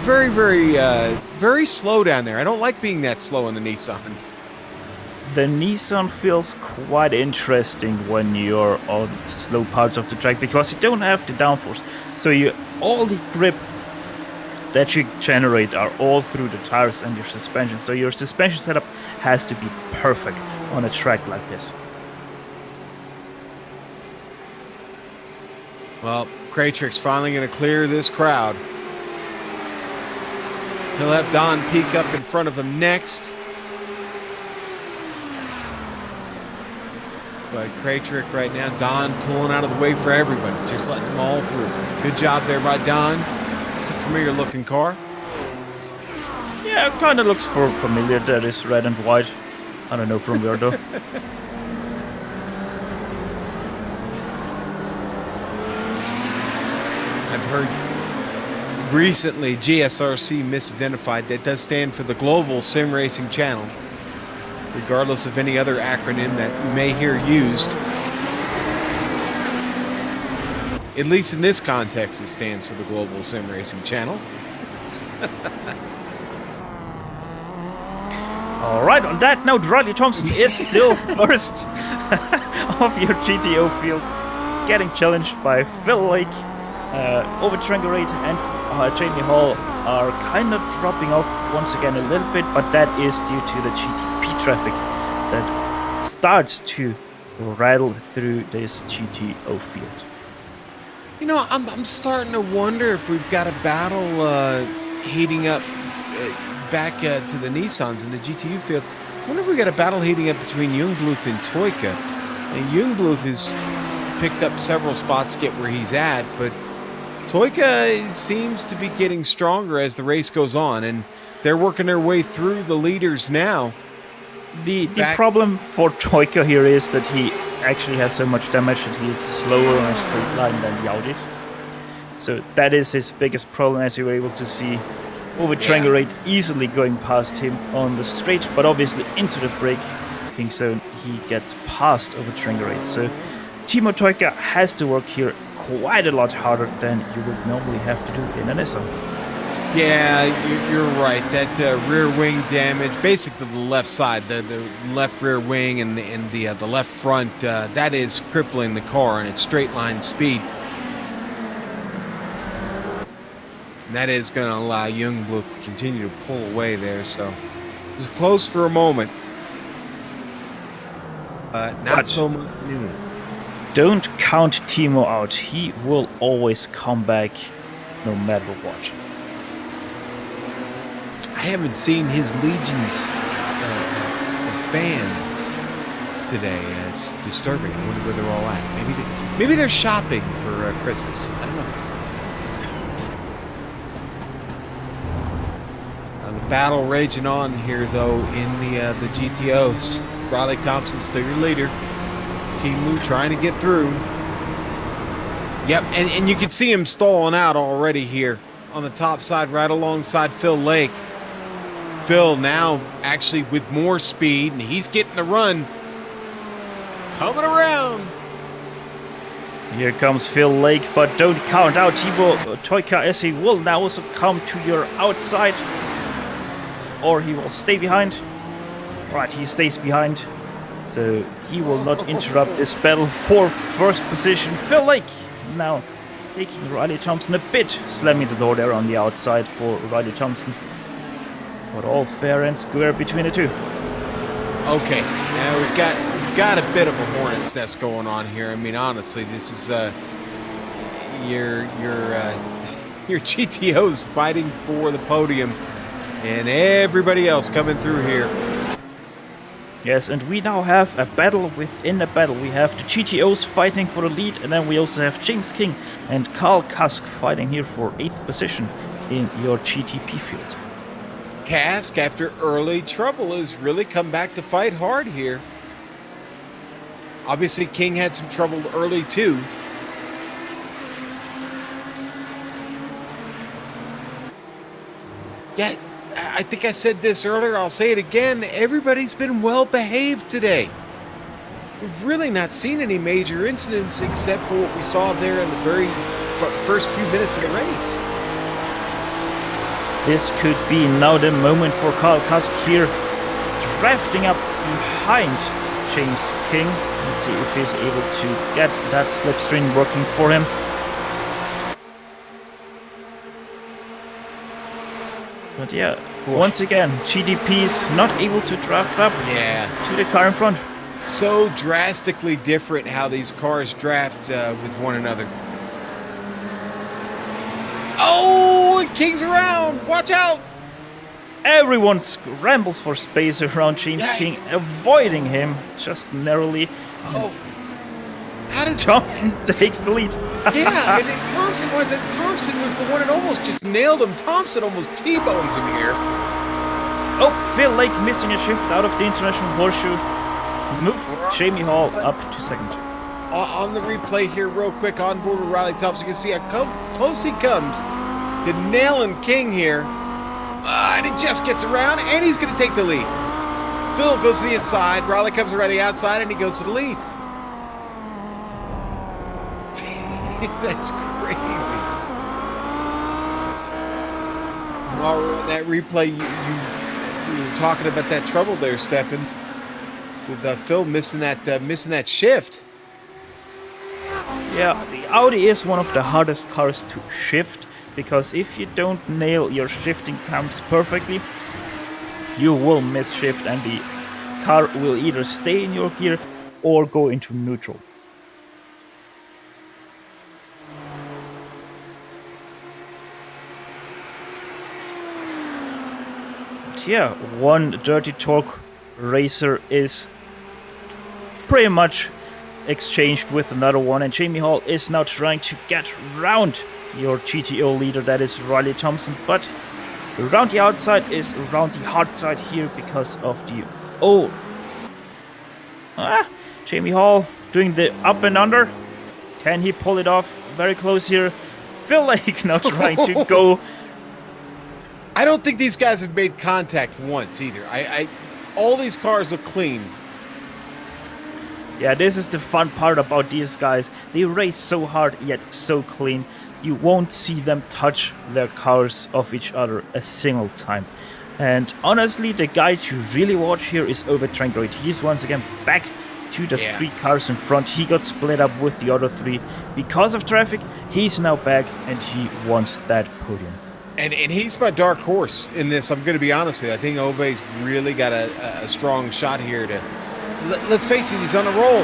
Very, very slow down there. I don't like being that slow in the Nissan. The Nissan feels quite interesting when you're on slow parts of the track because you don't have the downforce. So all the grip that you generate are all through the tires and your suspension. So your suspension setup has to be perfect on a track like this. Well, Krajcik's finally going to clear this crowd. He'll have Don peek up in front of him next. But Krajcik right now, Don pulling out of the way for everybody, just letting them all through. Good job there by Don. It's a familiar looking car. Yeah, it kind of looks familiar. That is red and white. I don't know from where though. I've heard recently GSRC misidentified. That does stand for the Global SimRacing Channel, regardless of any other acronym that you may hear used. At least in this context, it stands for the Global SimRacing Channel. Alright, on that note, Riley Thompson is still first of your GTO field, getting challenged by Phil Lake. Overtrangerate and Jamie Hall are kind of dropping off once again a little bit, but that is due to the GTP traffic that starts to rattle through this GTO field. You know, I'm starting to wonder if we've got a battle heating up back to the Nissans in the GTU field. I wonder if we got a battle heating up between Jungbluth and Toyka. And Jungbluth has picked up several spots to get where he's at, but Toyka seems to be getting stronger as the race goes on, and they're working their way through the leaders now. The problem for Toyka here is that he actually has so much damage that he's slower on a straight line than the Audis. So that is his biggest problem, as you were able to see. Overtrangerate easily going past him on the straight, but obviously into the braking zone he gets past Overtrangerate. So Timo Toyka has to work here quite a lot harder than you would normally have to do in a Nissan. Yeah, you're right. That rear wing damage, basically the left side, the left rear wing and the left front, that is crippling the car in its straight line speed. And that is going to allow Jungbluth to continue to pull away there. So it was close for a moment, but not so much new. Don't count Timo out. He will always come back no matter what. I haven't seen his legions of fans today. It's disturbing. I wonder where they're all at. Maybe they're shopping for Christmas. I don't know. The battle raging on here, though, in the GTOs. Riley Thompson still your leader. Team Lou trying to get through. Yep, and you can see him stalling out already here on the top side, right alongside Phil Lake. Phil now actually with more speed, and he's getting the run. Coming around. Here comes Phil Lake, but don't count out Thibaut Toika as he will now also come to your outside. Or he will stay behind. Right, he stays behind. So he will not interrupt this battle for first position. Phil Lake now taking Riley Thompson a bit, slamming the door there on the outside for Riley Thompson. But all fair and square between the two. Okay, now we've got a bit of a hornet's nest going on here. I mean, honestly, this is your GTOs fighting for the podium, and everybody else coming through here. Yes, and we now have a battle within a battle. We have the GTOs fighting for the lead, and then we also have James King and Carl Kask fighting here for 8th position in your GTP field. Kask, after early trouble, has really come back to fight hard here. Obviously, King had some trouble early, too. Yeah, I think I said this earlier. I'll say it again. Everybody's been well behaved today. We've really not seen any major incidents except for what we saw there in the very first few minutes of the race. This could be now the moment for Carl Kask here, drafting up behind James King. Let's see if he's able to get that slipstream working for him. But yeah, once again, GTP's not able to draft up to the car in front. So drastically different how these cars draft with one another. Oh, King's around! Watch out! Everyone scrambles for space around James King, avoiding him just narrowly. Oh, how did Thompson takes the lead? Yeah, and Thompson was the one that almost just nailed him. Thompson almost T-bones him here. Oh, Phil Lake missing a shift out of the international horseshoe. Move Jamie Hall up to second. On the replay here, real quick, on board with Riley Thompson, you can see how close he comes to nailing King here. And he just gets around, and he's going to take the lead. Phil goes to the inside, Riley comes around the outside, and he goes to the lead. That's crazy. Well, that replay, you were talking about that trouble there, Stefan, with Phil missing that shift. Yeah, the Audi is one of the hardest cars to shift, because if you don't nail your shifting times perfectly, you will miss shift and the car will either stay in your gear or go into neutral. But yeah, one Dirty Talk racer is pretty much exchanged with another one, and Jamie Hall is now trying to get round your GTO leader, that is Riley Thompson, but around the outside is around the hard side here because of the Jamie Hall doing the up and under. Can he pull it off? Very close here. Phil Lake now trying to go. I don't think these guys have made contact once either. All these cars look clean. Yeah, this is the fun part about these guys. They race so hard yet so clean. You won't see them touch their cars off each other a single time. And honestly, the guy to really watch here is Ove Trangroid. He's once again back to the 3 cars in front. He got split up with the other 3 because of traffic. He's now back and he wants that podium. And he's my dark horse in this. I'm going to be honest with you. I think Ove's really got a strong shot here to... Let's face it, he's on a roll.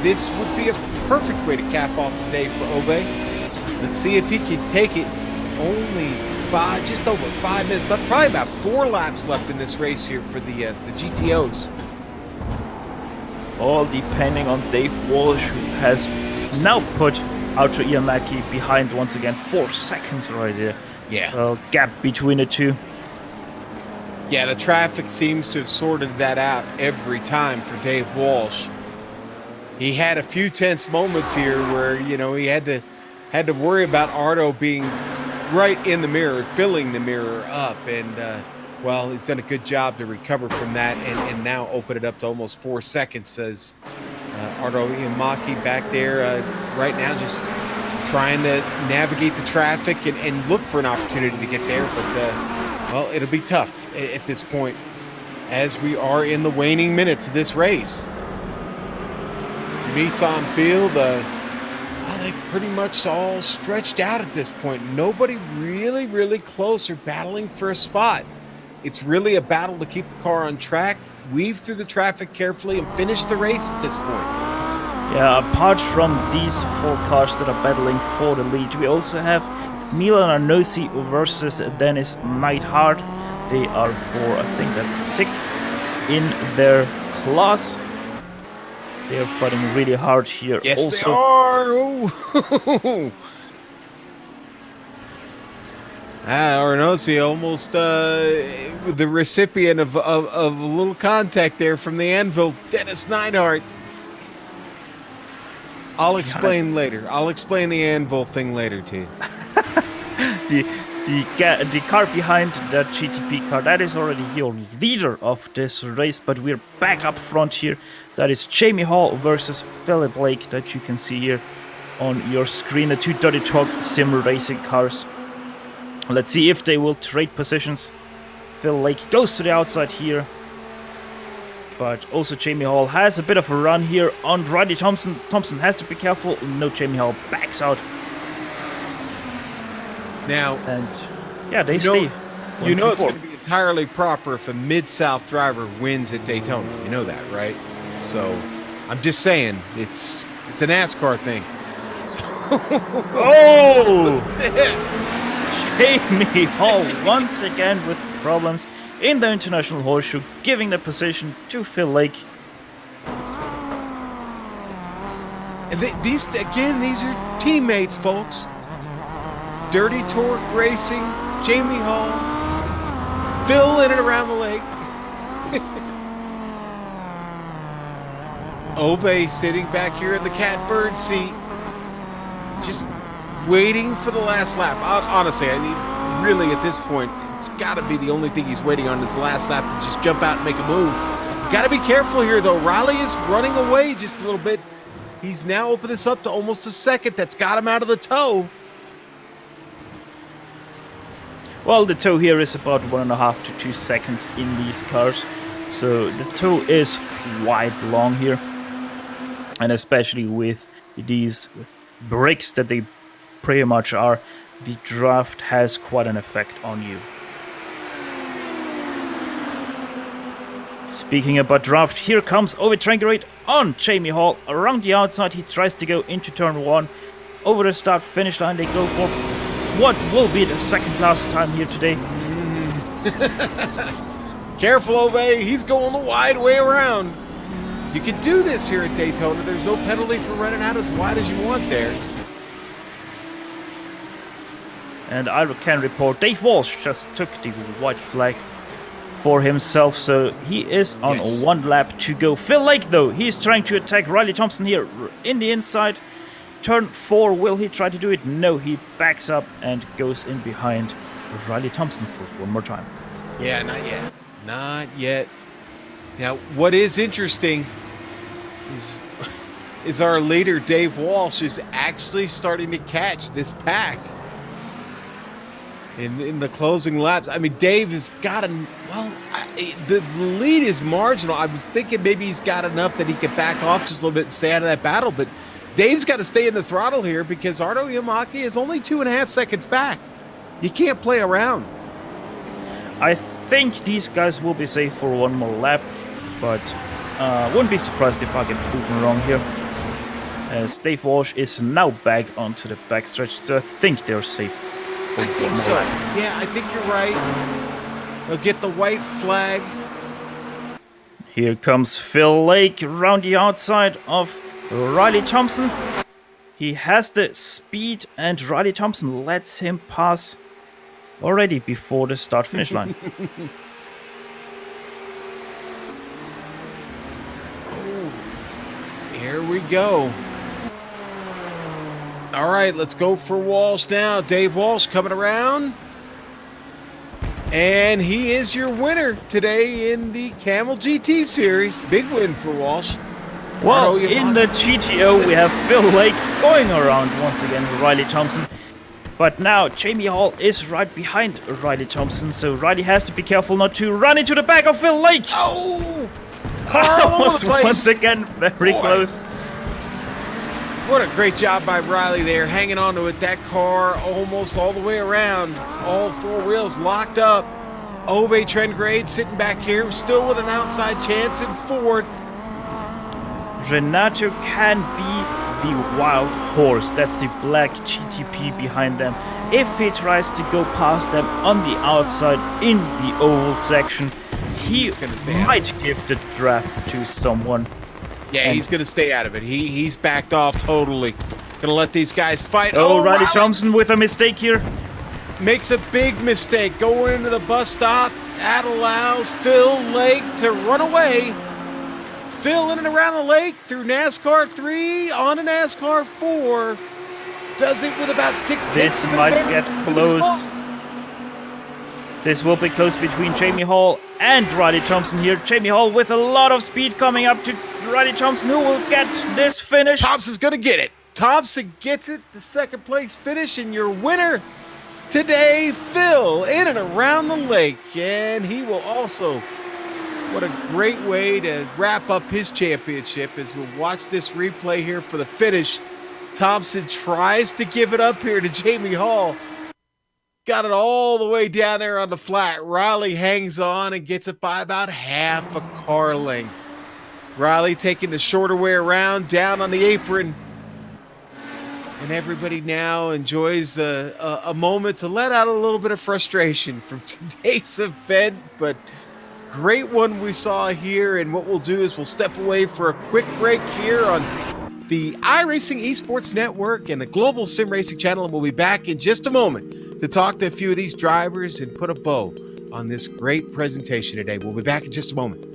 This would be a perfect way to cap off the day for Ove. Let's see if he can take it. Only just over 5 minutes left. Probably about 4 laps left in this race here for the GTOs. All depending on Dave Walsh, who has now put Arthur Ian Mackey behind once again. 4 seconds right there. Yeah. Gap between the two. Yeah, the traffic seems to have sorted that out every time for Dave Walsh. He had a few tense moments here where, you know, he had to worry about Ardo being right in the mirror, filling the mirror up, and well, he's done a good job to recover from that and now open it up to almost 4 seconds as Ardo Yamaki back there right now, just trying to navigate the traffic and look for an opportunity to get there. But, well, it'll be tough at this point as we are in the waning minutes of this race. Nissan field, well, they've pretty much all stretched out at this point. Nobody really close or battling for a spot. It's really a battle to keep the car on track, weave through the traffic carefully, and finish the race at this point. Yeah, apart from these 4 cars that are battling for the lead, we also have Milan Arnosi versus Dennis Neidhart. They are for, I think that's 6th in their class. They are fighting really hard here. Yes, also, they are! Arnosi almost the recipient of a little contact there from the anvil, Dennis Neidhart. I'll explain later. I'll explain the anvil thing later to you. the car behind that GTP car, that is already your leader of this race, but we're back up front here. That is Jamie Hall versus Philip Lake, that you can see here on your screen. The 2 Dirty Talk SimRacing cars. Let's see if they will trade positions. Phil Lake goes to the outside here, but also Jamie Hall has a bit of a run here on Riley Thompson. Thompson has to be careful. No, Jamie Hall backs out. Now, and yeah, they stay. You know it's going to be entirely proper if a Mid-South driver wins at Daytona. You know that, right? So, I'm just saying, it's a NASCAR thing. So, oh! Look at this! Jamie Hall once again with problems in the International Horseshoe, giving the position to Phil Lake. And these are teammates, folks. Dirty Torque Racing, Jamie Hall, Phil in and around the lake. Ove sitting back here in the catbird seat, just waiting for the last lap. Honestly, really at this point, it's got to be the only thing he's waiting on is the last lap to just jump out and make a move. Got to be careful here, though. Riley is running away just a little bit. He's now opened this up to almost a second. That's got him out of the tow. Well, the tow here is about 1.5 to 2 seconds in these cars. So the tow is quite long here. And especially with these brakes that they pretty much are, the draft has quite an effect on you. Speaking about draft, here comes Ove Trangerate on Jamie Hall. Around the outside, he tries to go into turn 1. Over the start-finish line, they go for what will be the second last time here today. Careful, Ove. He's going the wide way around. You can do this here at Daytona. There's no penalty for running out as wide as you want there. And I can report Dave Walsh just took the white flag for himself, so he is on 1 lap to go. Phil Lake, though, he's trying to attack Riley Thompson here in the inside. Turn 4, will he try to do it? No, he backs up and goes in behind Riley Thompson for one more time. Yeah, not yet. Not yet. Now, what is interesting is our leader, Dave Walsh, is actually starting to catch this pack in the closing laps. I mean, Dave has got the lead is marginal. I was thinking maybe he's got enough that he could back off just a little bit and stay out of that battle, but Dave's got to stay in the throttle here because Ardo Yamaki is only 2.5 seconds back. You can't play around. I think these guys will be safe for one more lap, but wouldn't be surprised if I get proven wrong here. As Dave Walsh is now back onto the backstretch, so I think they're safe. I think so. Yeah, I think you're right. They'll get the white flag. Here comes Phil Lake around the outside of Riley Thompson. He has the speed and Riley Thompson lets him pass already before the start-finish line. Here we go. All right, let's go for Walsh now. Dave Walsh coming around. And he is your winner today in the Kamel GT Series. Big win for Walsh. Well, in the GTO, we have Phil Lake going around once again with Riley Thompson. But now Jamie Hall is right behind Riley Thompson, so Riley has to be careful not to run into the back of Phil Lake. Oh! Carl was once again very close. What a great job by Riley there, hanging on to it. That car almost all the way around. All four wheels locked up. Ove Trengrade sitting back here, still with an outside chance in fourth. Renato can be the wild horse. That's the black GTP behind them. If he tries to go past them on the outside in the oval section, he's might give the draft to someone. Yeah, he's going to stay out of it. He's backed off totally. Going to let these guys fight. Oh, Riley Thompson with a mistake here. Makes a big mistake going into the bus stop. That allows Phil Lake to run away. Phil in and around the lake through NASCAR 3 on to NASCAR 4. Does it with about 6 tenths. This might get close. This will be close between Jamie Hall and Riley Thompson here. Jamie Hall with a lot of speed coming up to Riley Thompson, who will get this finish. Thompson's going to get it. Thompson gets it, the second place finish, and your winner today, Phil, in and around the lake. And he will also, what a great way to wrap up his championship as we'll watch this replay here for the finish. Thompson tries to give it up here to Jamie Hall. Got it all the way down there on the flat. Riley hangs on and gets it by about half a car length. Riley taking the shorter way around, down on the apron. And everybody now enjoys a moment to let out a little bit of frustration from today's event. But great one we saw here. And what we'll do is we'll step away for a quick break here on the iRacing Esports Network and the Global Sim Racing Channel. And we'll be back in just a moment to talk to a few of these drivers and put a bow on this great presentation today. We'll be back in just a moment.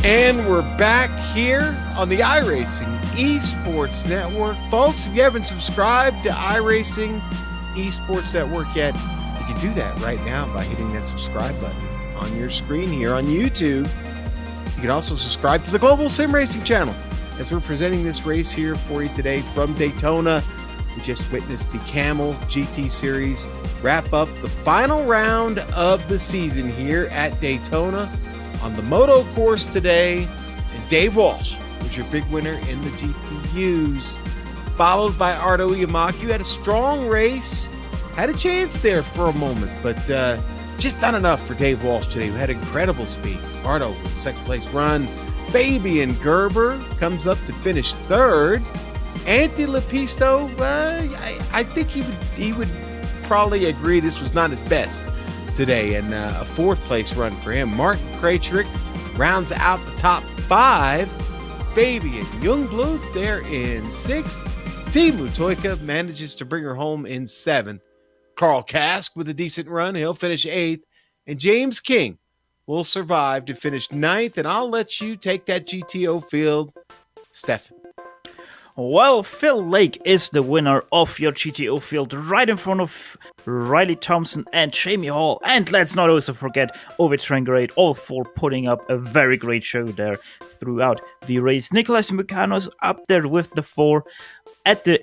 And we're back here on the iRacing Esports Network. Folks, if you haven't subscribed to iRacing Esports Network yet, you can do that right now by hitting that subscribe button on your screen here on YouTube. You can also subscribe to the Global SimRacing channel as we're presenting this race here for you today from Daytona. We just witnessed the Kamel GT Series wrap up the final round of the season here at Daytona on the Moto course today. And Dave Walsh was your big winner in the GTUs, followed by Arto Yamaku. Had a strong race, had a chance there for a moment, but just not enough for Dave Walsh today, who had incredible speed. Arto with a second place run. Fabian Gerber comes up to finish third. Antti Lepisto, I think he would probably agree this was not his best today, and a fourth place run for him. Martin Krejcik rounds out the top five. Fabian Jungbluth there in sixth. Teemu Toika manages to bring her home in seventh. Carl Kask with a decent run, he'll finish eighth, and James King will survive to finish ninth. And I'll let you take that GTO field, Stefan. Well, Phil Lake is the winner of your GTO field, right in front of Riley Thompson and Jamie Hall. And let's not also forget Ovid Trengarade, all four putting up a very great show there throughout the race. Nicolas Mucanos up there with the four at the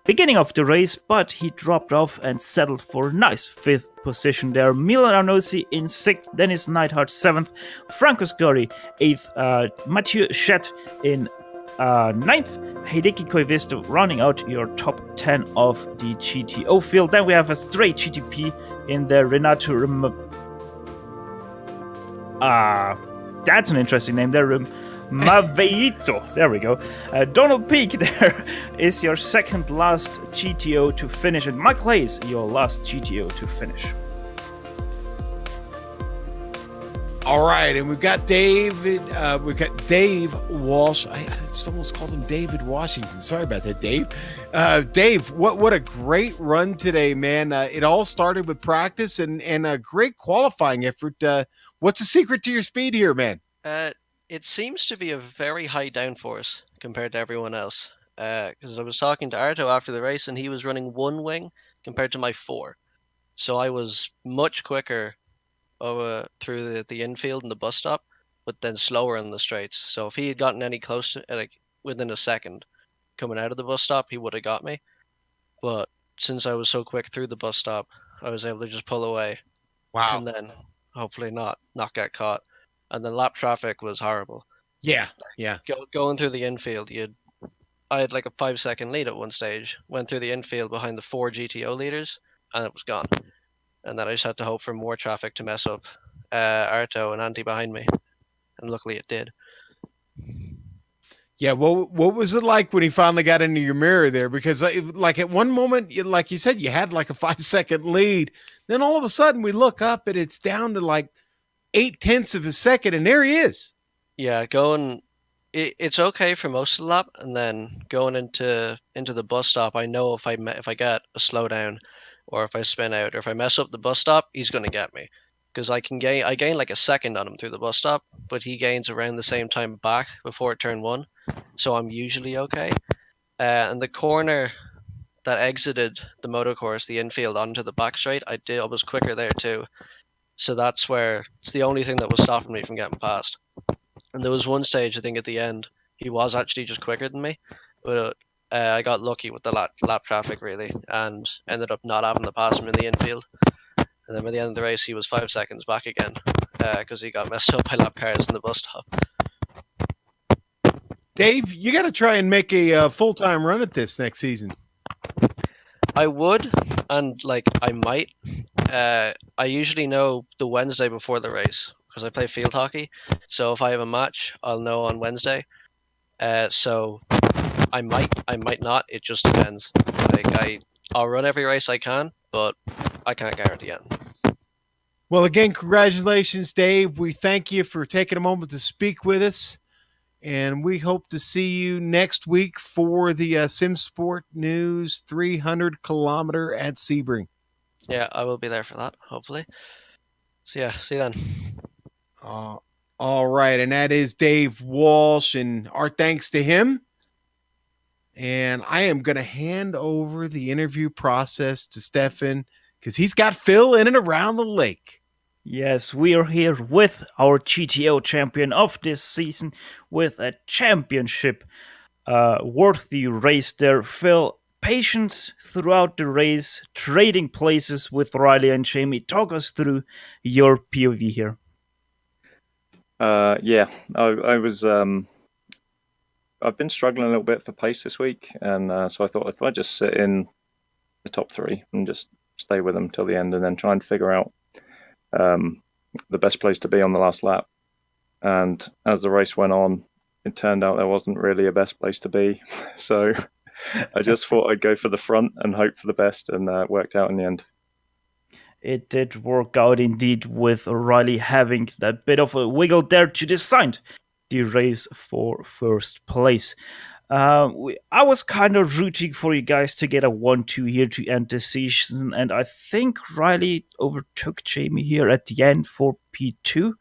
beginning of the race, but he dropped off and settled for a nice fifth position there. Milan Arnosi in sixth, Dennis Neidhart seventh, Franco Scurry eighth, Mathieu Chet in ninth, Hideki Koivisto rounding out your top 10 of the GTO field. Then we have a straight GTP in there, Renato that's an interesting name there, Maveito. There we go. Donald Peak there is your second last GTO to finish, and Mike Hayes your last GTO to finish. All right, and we've got Dave Walsh. I just almost called him David Washington. Sorry about that, Dave. Dave, what a great run today, man. It all started with practice and a great qualifying effort. What's the secret to your speed here, man? It seems to be a very high downforce compared to everyone else. Because I was talking to Arto after the race, and he was running one wing compared to my four. So I was much quicker through the infield and the bus stop, but then slower in the straights. So if he had gotten any close to, like within a second coming out of the bus stop, he would have got me. But since I was so quick through the bus stop, I was able to just pull away. Wow. And then hopefully not get caught. And the lap traffic was horrible. Yeah. Going through the infield, I had like a 5-second lead at one stage. Went through the infield behind the 4 GTO leaders, and it was gone. And then I just had to hope for more traffic to mess up Arto and Antti behind me. And luckily it did. Yeah, well, what was it like when he finally got into your mirror there? Because like at one moment, like you said, you had like a 5-second lead. Then all of a sudden we look up and it's down to like 0.8 of a second, and there he is. Yeah, it's okay for most of the lap, and then going into the bus stop, I know if I get a slowdown, or if I spin out, or if I mess up the bus stop, he's going to get me. Because I gain like a second on him through the bus stop, but he gains around the same time back before turn 1, so I'm usually okay. And the corner that exited the moto course, the infield onto the back straight, I was quicker there too. So that's where it's the only thing that was stopping me from getting past. And there was one stage, I think at the end, he was actually just quicker than me, but I got lucky with the lap traffic really, and ended up not having to pass him in the infield. And then by the end of the race, he was 5 seconds back again because he got messed up by lap cars in the bus stop. Dave, you got to try and make a full-time run at this next season. I would, and like I might. I usually know the Wednesday before the race because I play field hockey. So if I have a match, I'll know on Wednesday. So I might not. It just depends. Like I'll run every race I can, but I can't guarantee it. Well, again, congratulations, Dave. We thank you for taking a moment to speak with us, and we hope to see you next week for the SimSport News 300-kilometer at Sebring. Yeah, I will be there for that, hopefully. So yeah, see you then. All All right, and that is Dave Walsh, and our thanks to him. And I am going to hand over the interview process to Stefan because he's got Phil in and around the lake. Yes, we are here with our GTO champion of this season with a championship worthy race there. Phil, patience throughout the race, trading places with Riley and Jamie. Talk us through your POV here. I was. I've been struggling a little bit for pace this week, and so I thought if I just sit in the top 3 and just stay with them till the end, and then try and figure out the best place to be on the last lap. And as the race went on, it turned out there wasn't really a best place to be. So I just thought I'd go for the front and hope for the best, and it worked out in the end. It did work out indeed, with Riley having that bit of a wiggle there to decide the race for first place. I was kind of rooting for you guys to get a 1-2 here to end the season, and I think Riley overtook Jamie here at the end for P2.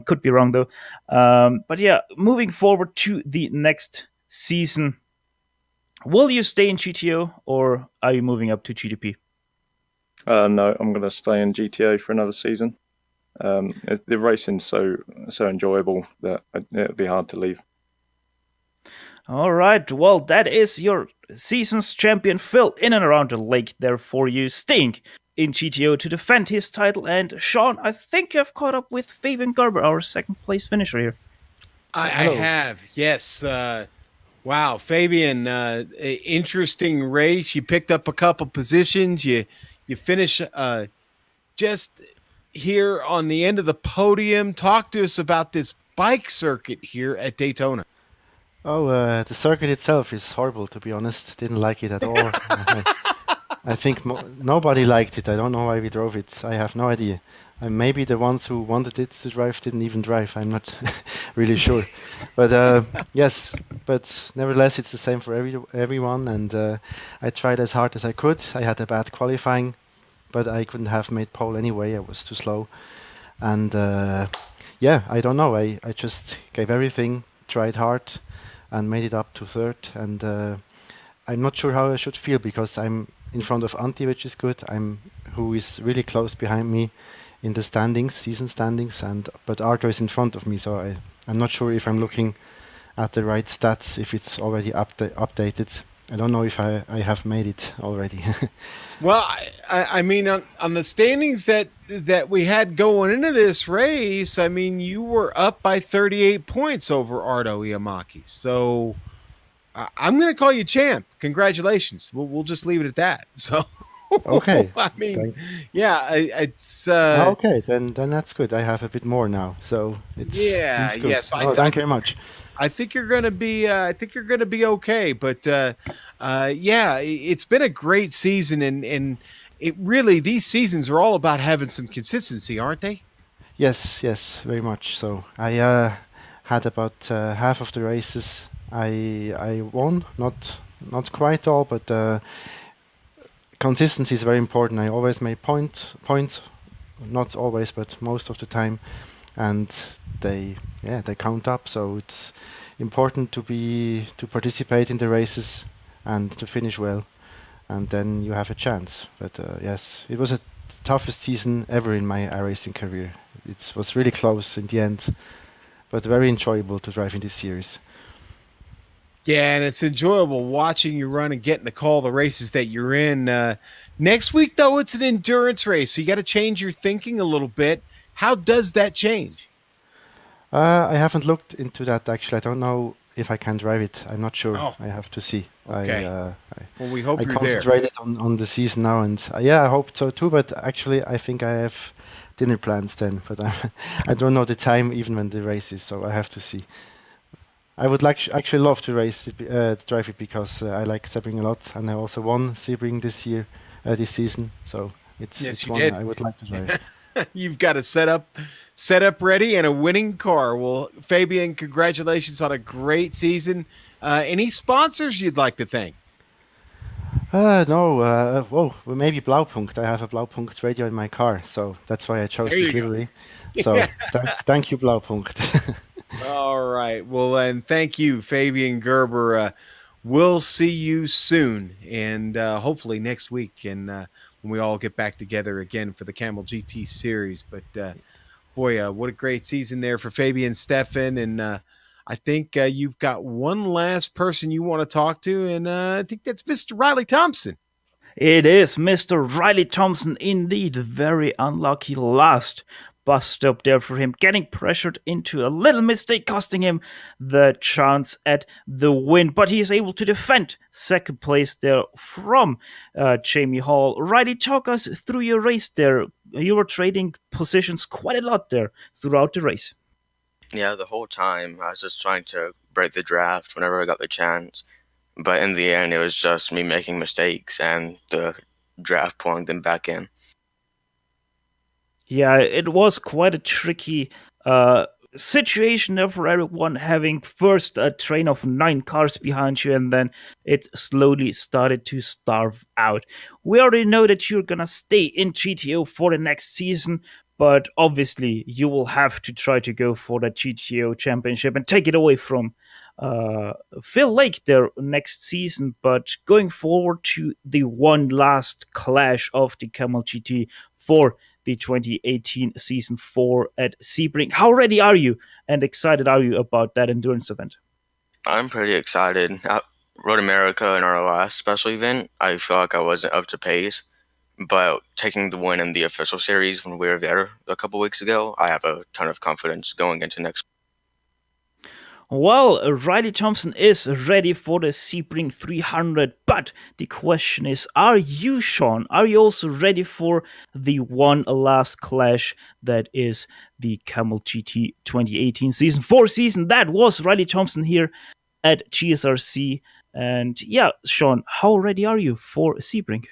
Could be wrong though. But yeah, moving forward to the next season, will you stay in GTO or are you moving up to GTP? No, I'm going to stay in GTO for another season. The racing's so enjoyable that it'd be hard to leave. All right, well, that is your season's champion Phil in and around the lake there for you, staying in GTO to defend his title. And Sean, I think you have caught up with Fabian Garber, our second place finisher here. I have, yes. Wow, Fabian, interesting race. You picked up a couple positions. You finish just here on the end of the podium. Talk to us about this bike circuit here at Daytona. Oh, the circuit itself is horrible, to be honest. Didn't like it at all. I think nobody liked it. I don't know why we drove it. I have no idea. And maybe the ones who wanted it to drive didn't even drive. I'm not really sure. But yes, but nevertheless, it's the same for everyone. And I tried as hard as I could. I had a bad qualifying, but I couldn't have made pole anyway. I was too slow. And yeah, I don't know. I just gave everything, tried hard, and made it up to third. And I'm not sure how I should feel because I'm in front of Antti, which is good. Who is really close behind me in the standings, season standings, but Arthur is in front of me, so I'm not sure if I'm looking at the right stats, if it's already updated. I don't know if I have made it already. Well, I mean, on the standings that we had going into this race, I mean, you were up by 38 points over Ardo Iamaki. So I'm going to call you champ. Congratulations. We'll just leave it at that. So okay. I mean, yeah, it's okay. Then that's good. I have a bit more now, so it's yeah. Yes. Thank you very much. I think you're gonna be. I think you're gonna be okay. But yeah, it's been a great season, and it really, these seasons are all about having some consistency, aren't they? Yes, very much. So I had about half of the races I won, not quite all, but consistency is very important. I always make points, not always, but most of the time, and they count up. So it's important to participate in the races and to finish well, and then you have a chance. But yes, it was the toughest season ever in my iRacing career. It was really close in the end, but very enjoyable to drive in this series. Yeah, and it's enjoyable watching you run and getting to call the races that you're in. Next week, though, it's an endurance race, so you got to change your thinking a little bit. How does that change? I haven't looked into that, actually. I don't know if I can drive it. I'm not sure. I have to see. Okay. Well, we hope I you're there. I concentrated on the season now, and yeah, I hope so too. But actually, I think I have dinner plans then. But I don't know the time even when the race is, so I have to see. I would actually love to drive it because I like Sebring a lot, and I also won Sebring this season. So it's one I would like to drive. You've got a setup ready and a winning car. Well, Fabian, congratulations on a great season. Any sponsors you'd like to thank? No, well, maybe Blaupunkt. I have a Blaupunkt radio in my car, so that's why I chose There this you go. livery. So thank you, Blaupunkt. All right. Well, and thank you, Fabian Gerber. We'll see you soon, and hopefully next week, and when we all get back together again for the Kamel GT series. But boy, what a great season there for Fabian Stefan, and I think you've got one last person you want to talk to, and I think that's Mr. Riley Thompson. It is Mr. Riley Thompson indeed. Very unlucky last bus stop there for him, getting pressured into a little mistake, costing him the chance at the win. But he is able to defend second place there from Jamie Hall. Riley, talk us through your race there. You were trading positions quite a lot there throughout the race. Yeah, the whole time I was just trying to break the draft whenever I got the chance. But in the end, it was just me making mistakes and the draft pulling them back in. Yeah, it was quite a tricky situation there for everyone, having first a train of 9 cars behind you, and then it slowly started to starve out. We already know that you're gonna stay in GTO for the next season, but obviously you will have to try to go for the GTO Championship and take it away from Phil Lake there next season. But going forward to the one last clash of the Kamel GT for the 2018 Season 4 at Sebring. How ready are you and excited are you about that endurance event? I'm pretty excited. Road America in our last special event, I felt like I wasn't up to pace. But taking the win in the official series when we were there a couple weeks ago, I have a ton of confidence going into next. Well, Riley Thompson is ready for the Sebring 300, but the question is, are you, Sean? Are you also ready for the one last clash that is the Kamel GT 2018 Season 4 season? That was Riley Thompson here at GSRC. And yeah, Sean, how ready are you for Sebring?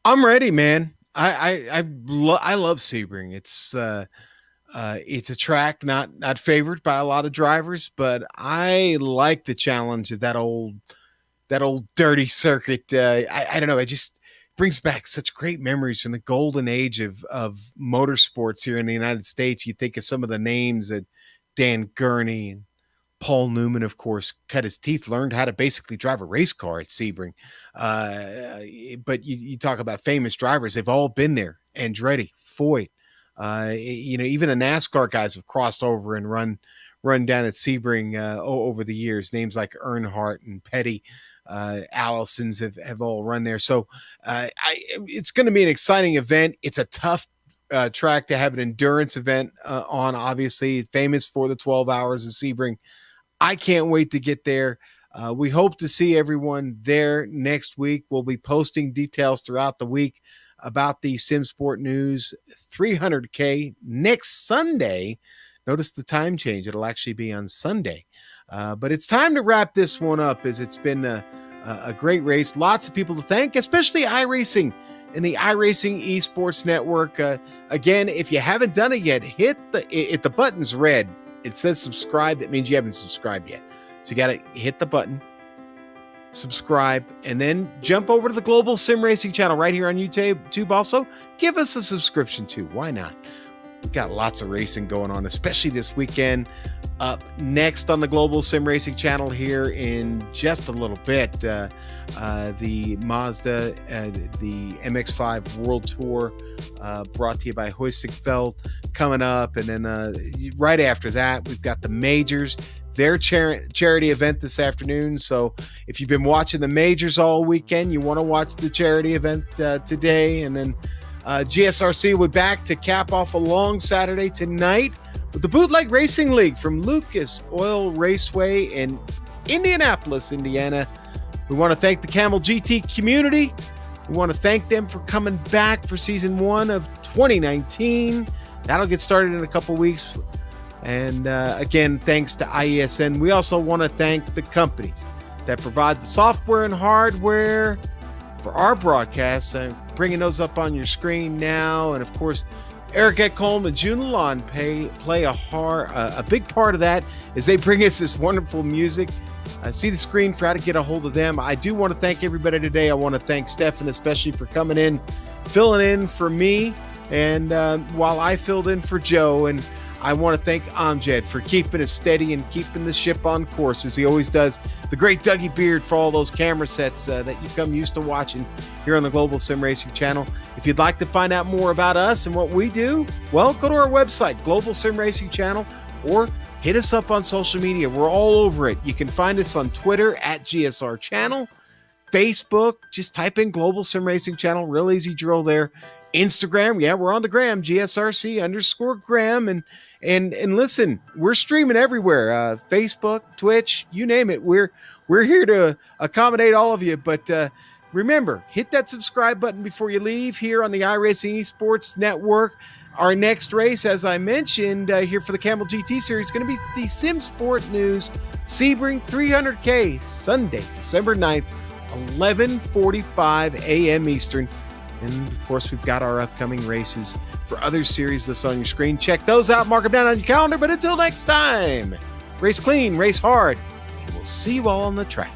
I'm ready, man. I love Sebring. It's a track not favored by a lot of drivers, but I like the challenge of that old dirty circuit. I don't know. It just brings back such great memories from the golden age of motorsports here in the United States. You think of some of the names that Dan Gurney and Paul Newman, of course, cut his teeth, learned how to basically drive a race car at Sebring. But you talk about famous drivers. They've all been there. Andretti, Foyt, even the NASCAR guys have crossed over and run down at Sebring over the years. Names like Earnhardt and Petty, Allison's have all run there. So it's going to be an exciting event. It's a tough track to have an endurance event on, obviously, famous for the 12 hours of Sebring. I can't wait to get there. We hope to see everyone there next week. We'll be posting details throughout the week about the SimSport News 300K next Sunday. Notice the time change. It'll actually be on Sunday. But it's time to wrap this one up, as it's been a great race. Lots of people to thank, especially iRacing and the iRacing Esports Network. Again, if you haven't done it yet, hit the button's red. It says subscribe. That means you haven't subscribed yet. So you got to hit the button, subscribe, and then jump over to the Global SimRacing channel right here on YouTube. Also, give us a subscription too. Why not? We've got lots of racing going on, especially this weekend. Up next on the Global SimRacing channel here in just a little bit, the Mazda, the MX-5 World Tour, brought to you by Hoisingfeld, coming up. And then right after that, we've got the Majors, their charity event this afternoon. So if you've been watching the Majors all weekend, you want to watch the charity event today. And then GSRC will be back to cap off a long Saturday tonight with the Bootleg Racing League from Lucas Oil Raceway in Indianapolis, Indiana. We want to thank the Kamel GT community. We want to thank them for coming back for season 1 of 2019. That'll get started in a couple weeks. And again, thanks to IESN. We also want to thank the companies that provide the software and hardware for our broadcasts. I'm bringing those up on your screen now. And of course, Eric Ekholm and June Lalonde play a big part of that as they bring us this wonderful music. see the screen for how to get a hold of them. I do want to thank everybody today. I want to thank Stefan especially for coming in, filling in for me, and while I filled in for Joe. And I want to thank Amjad for keeping us steady and keeping the ship on course, as he always does. The great Dougie Beard for all those camera sets that you've come used to watching here on the Global Sim Racing channel. If you'd like to find out more about us and what we do, well, go to our website, Global Sim Racing Channel, or hit us up on social media. We're all over it. You can find us on Twitter at GSR Channel, Facebook, just type in Global Sim Racing Channel, real easy drill there. Instagram, yeah, we're on the gram, GSRC_gram, and listen, we're streaming everywhere, Facebook, Twitch, you name it. We're here to accommodate all of you, but remember, hit that subscribe button before you leave here on the iRacing Esports Network. Our next race, as I mentioned, here for the Kamel GT Series, is going to be the Sim Sport News Sebring 300K, Sunday, December 9th, 11:45 a.m. Eastern. And, of course, we've got our upcoming races for other series lists on your screen. Check those out. Mark them down on your calendar. But until next time, race clean, race hard, and we'll see you all on the track.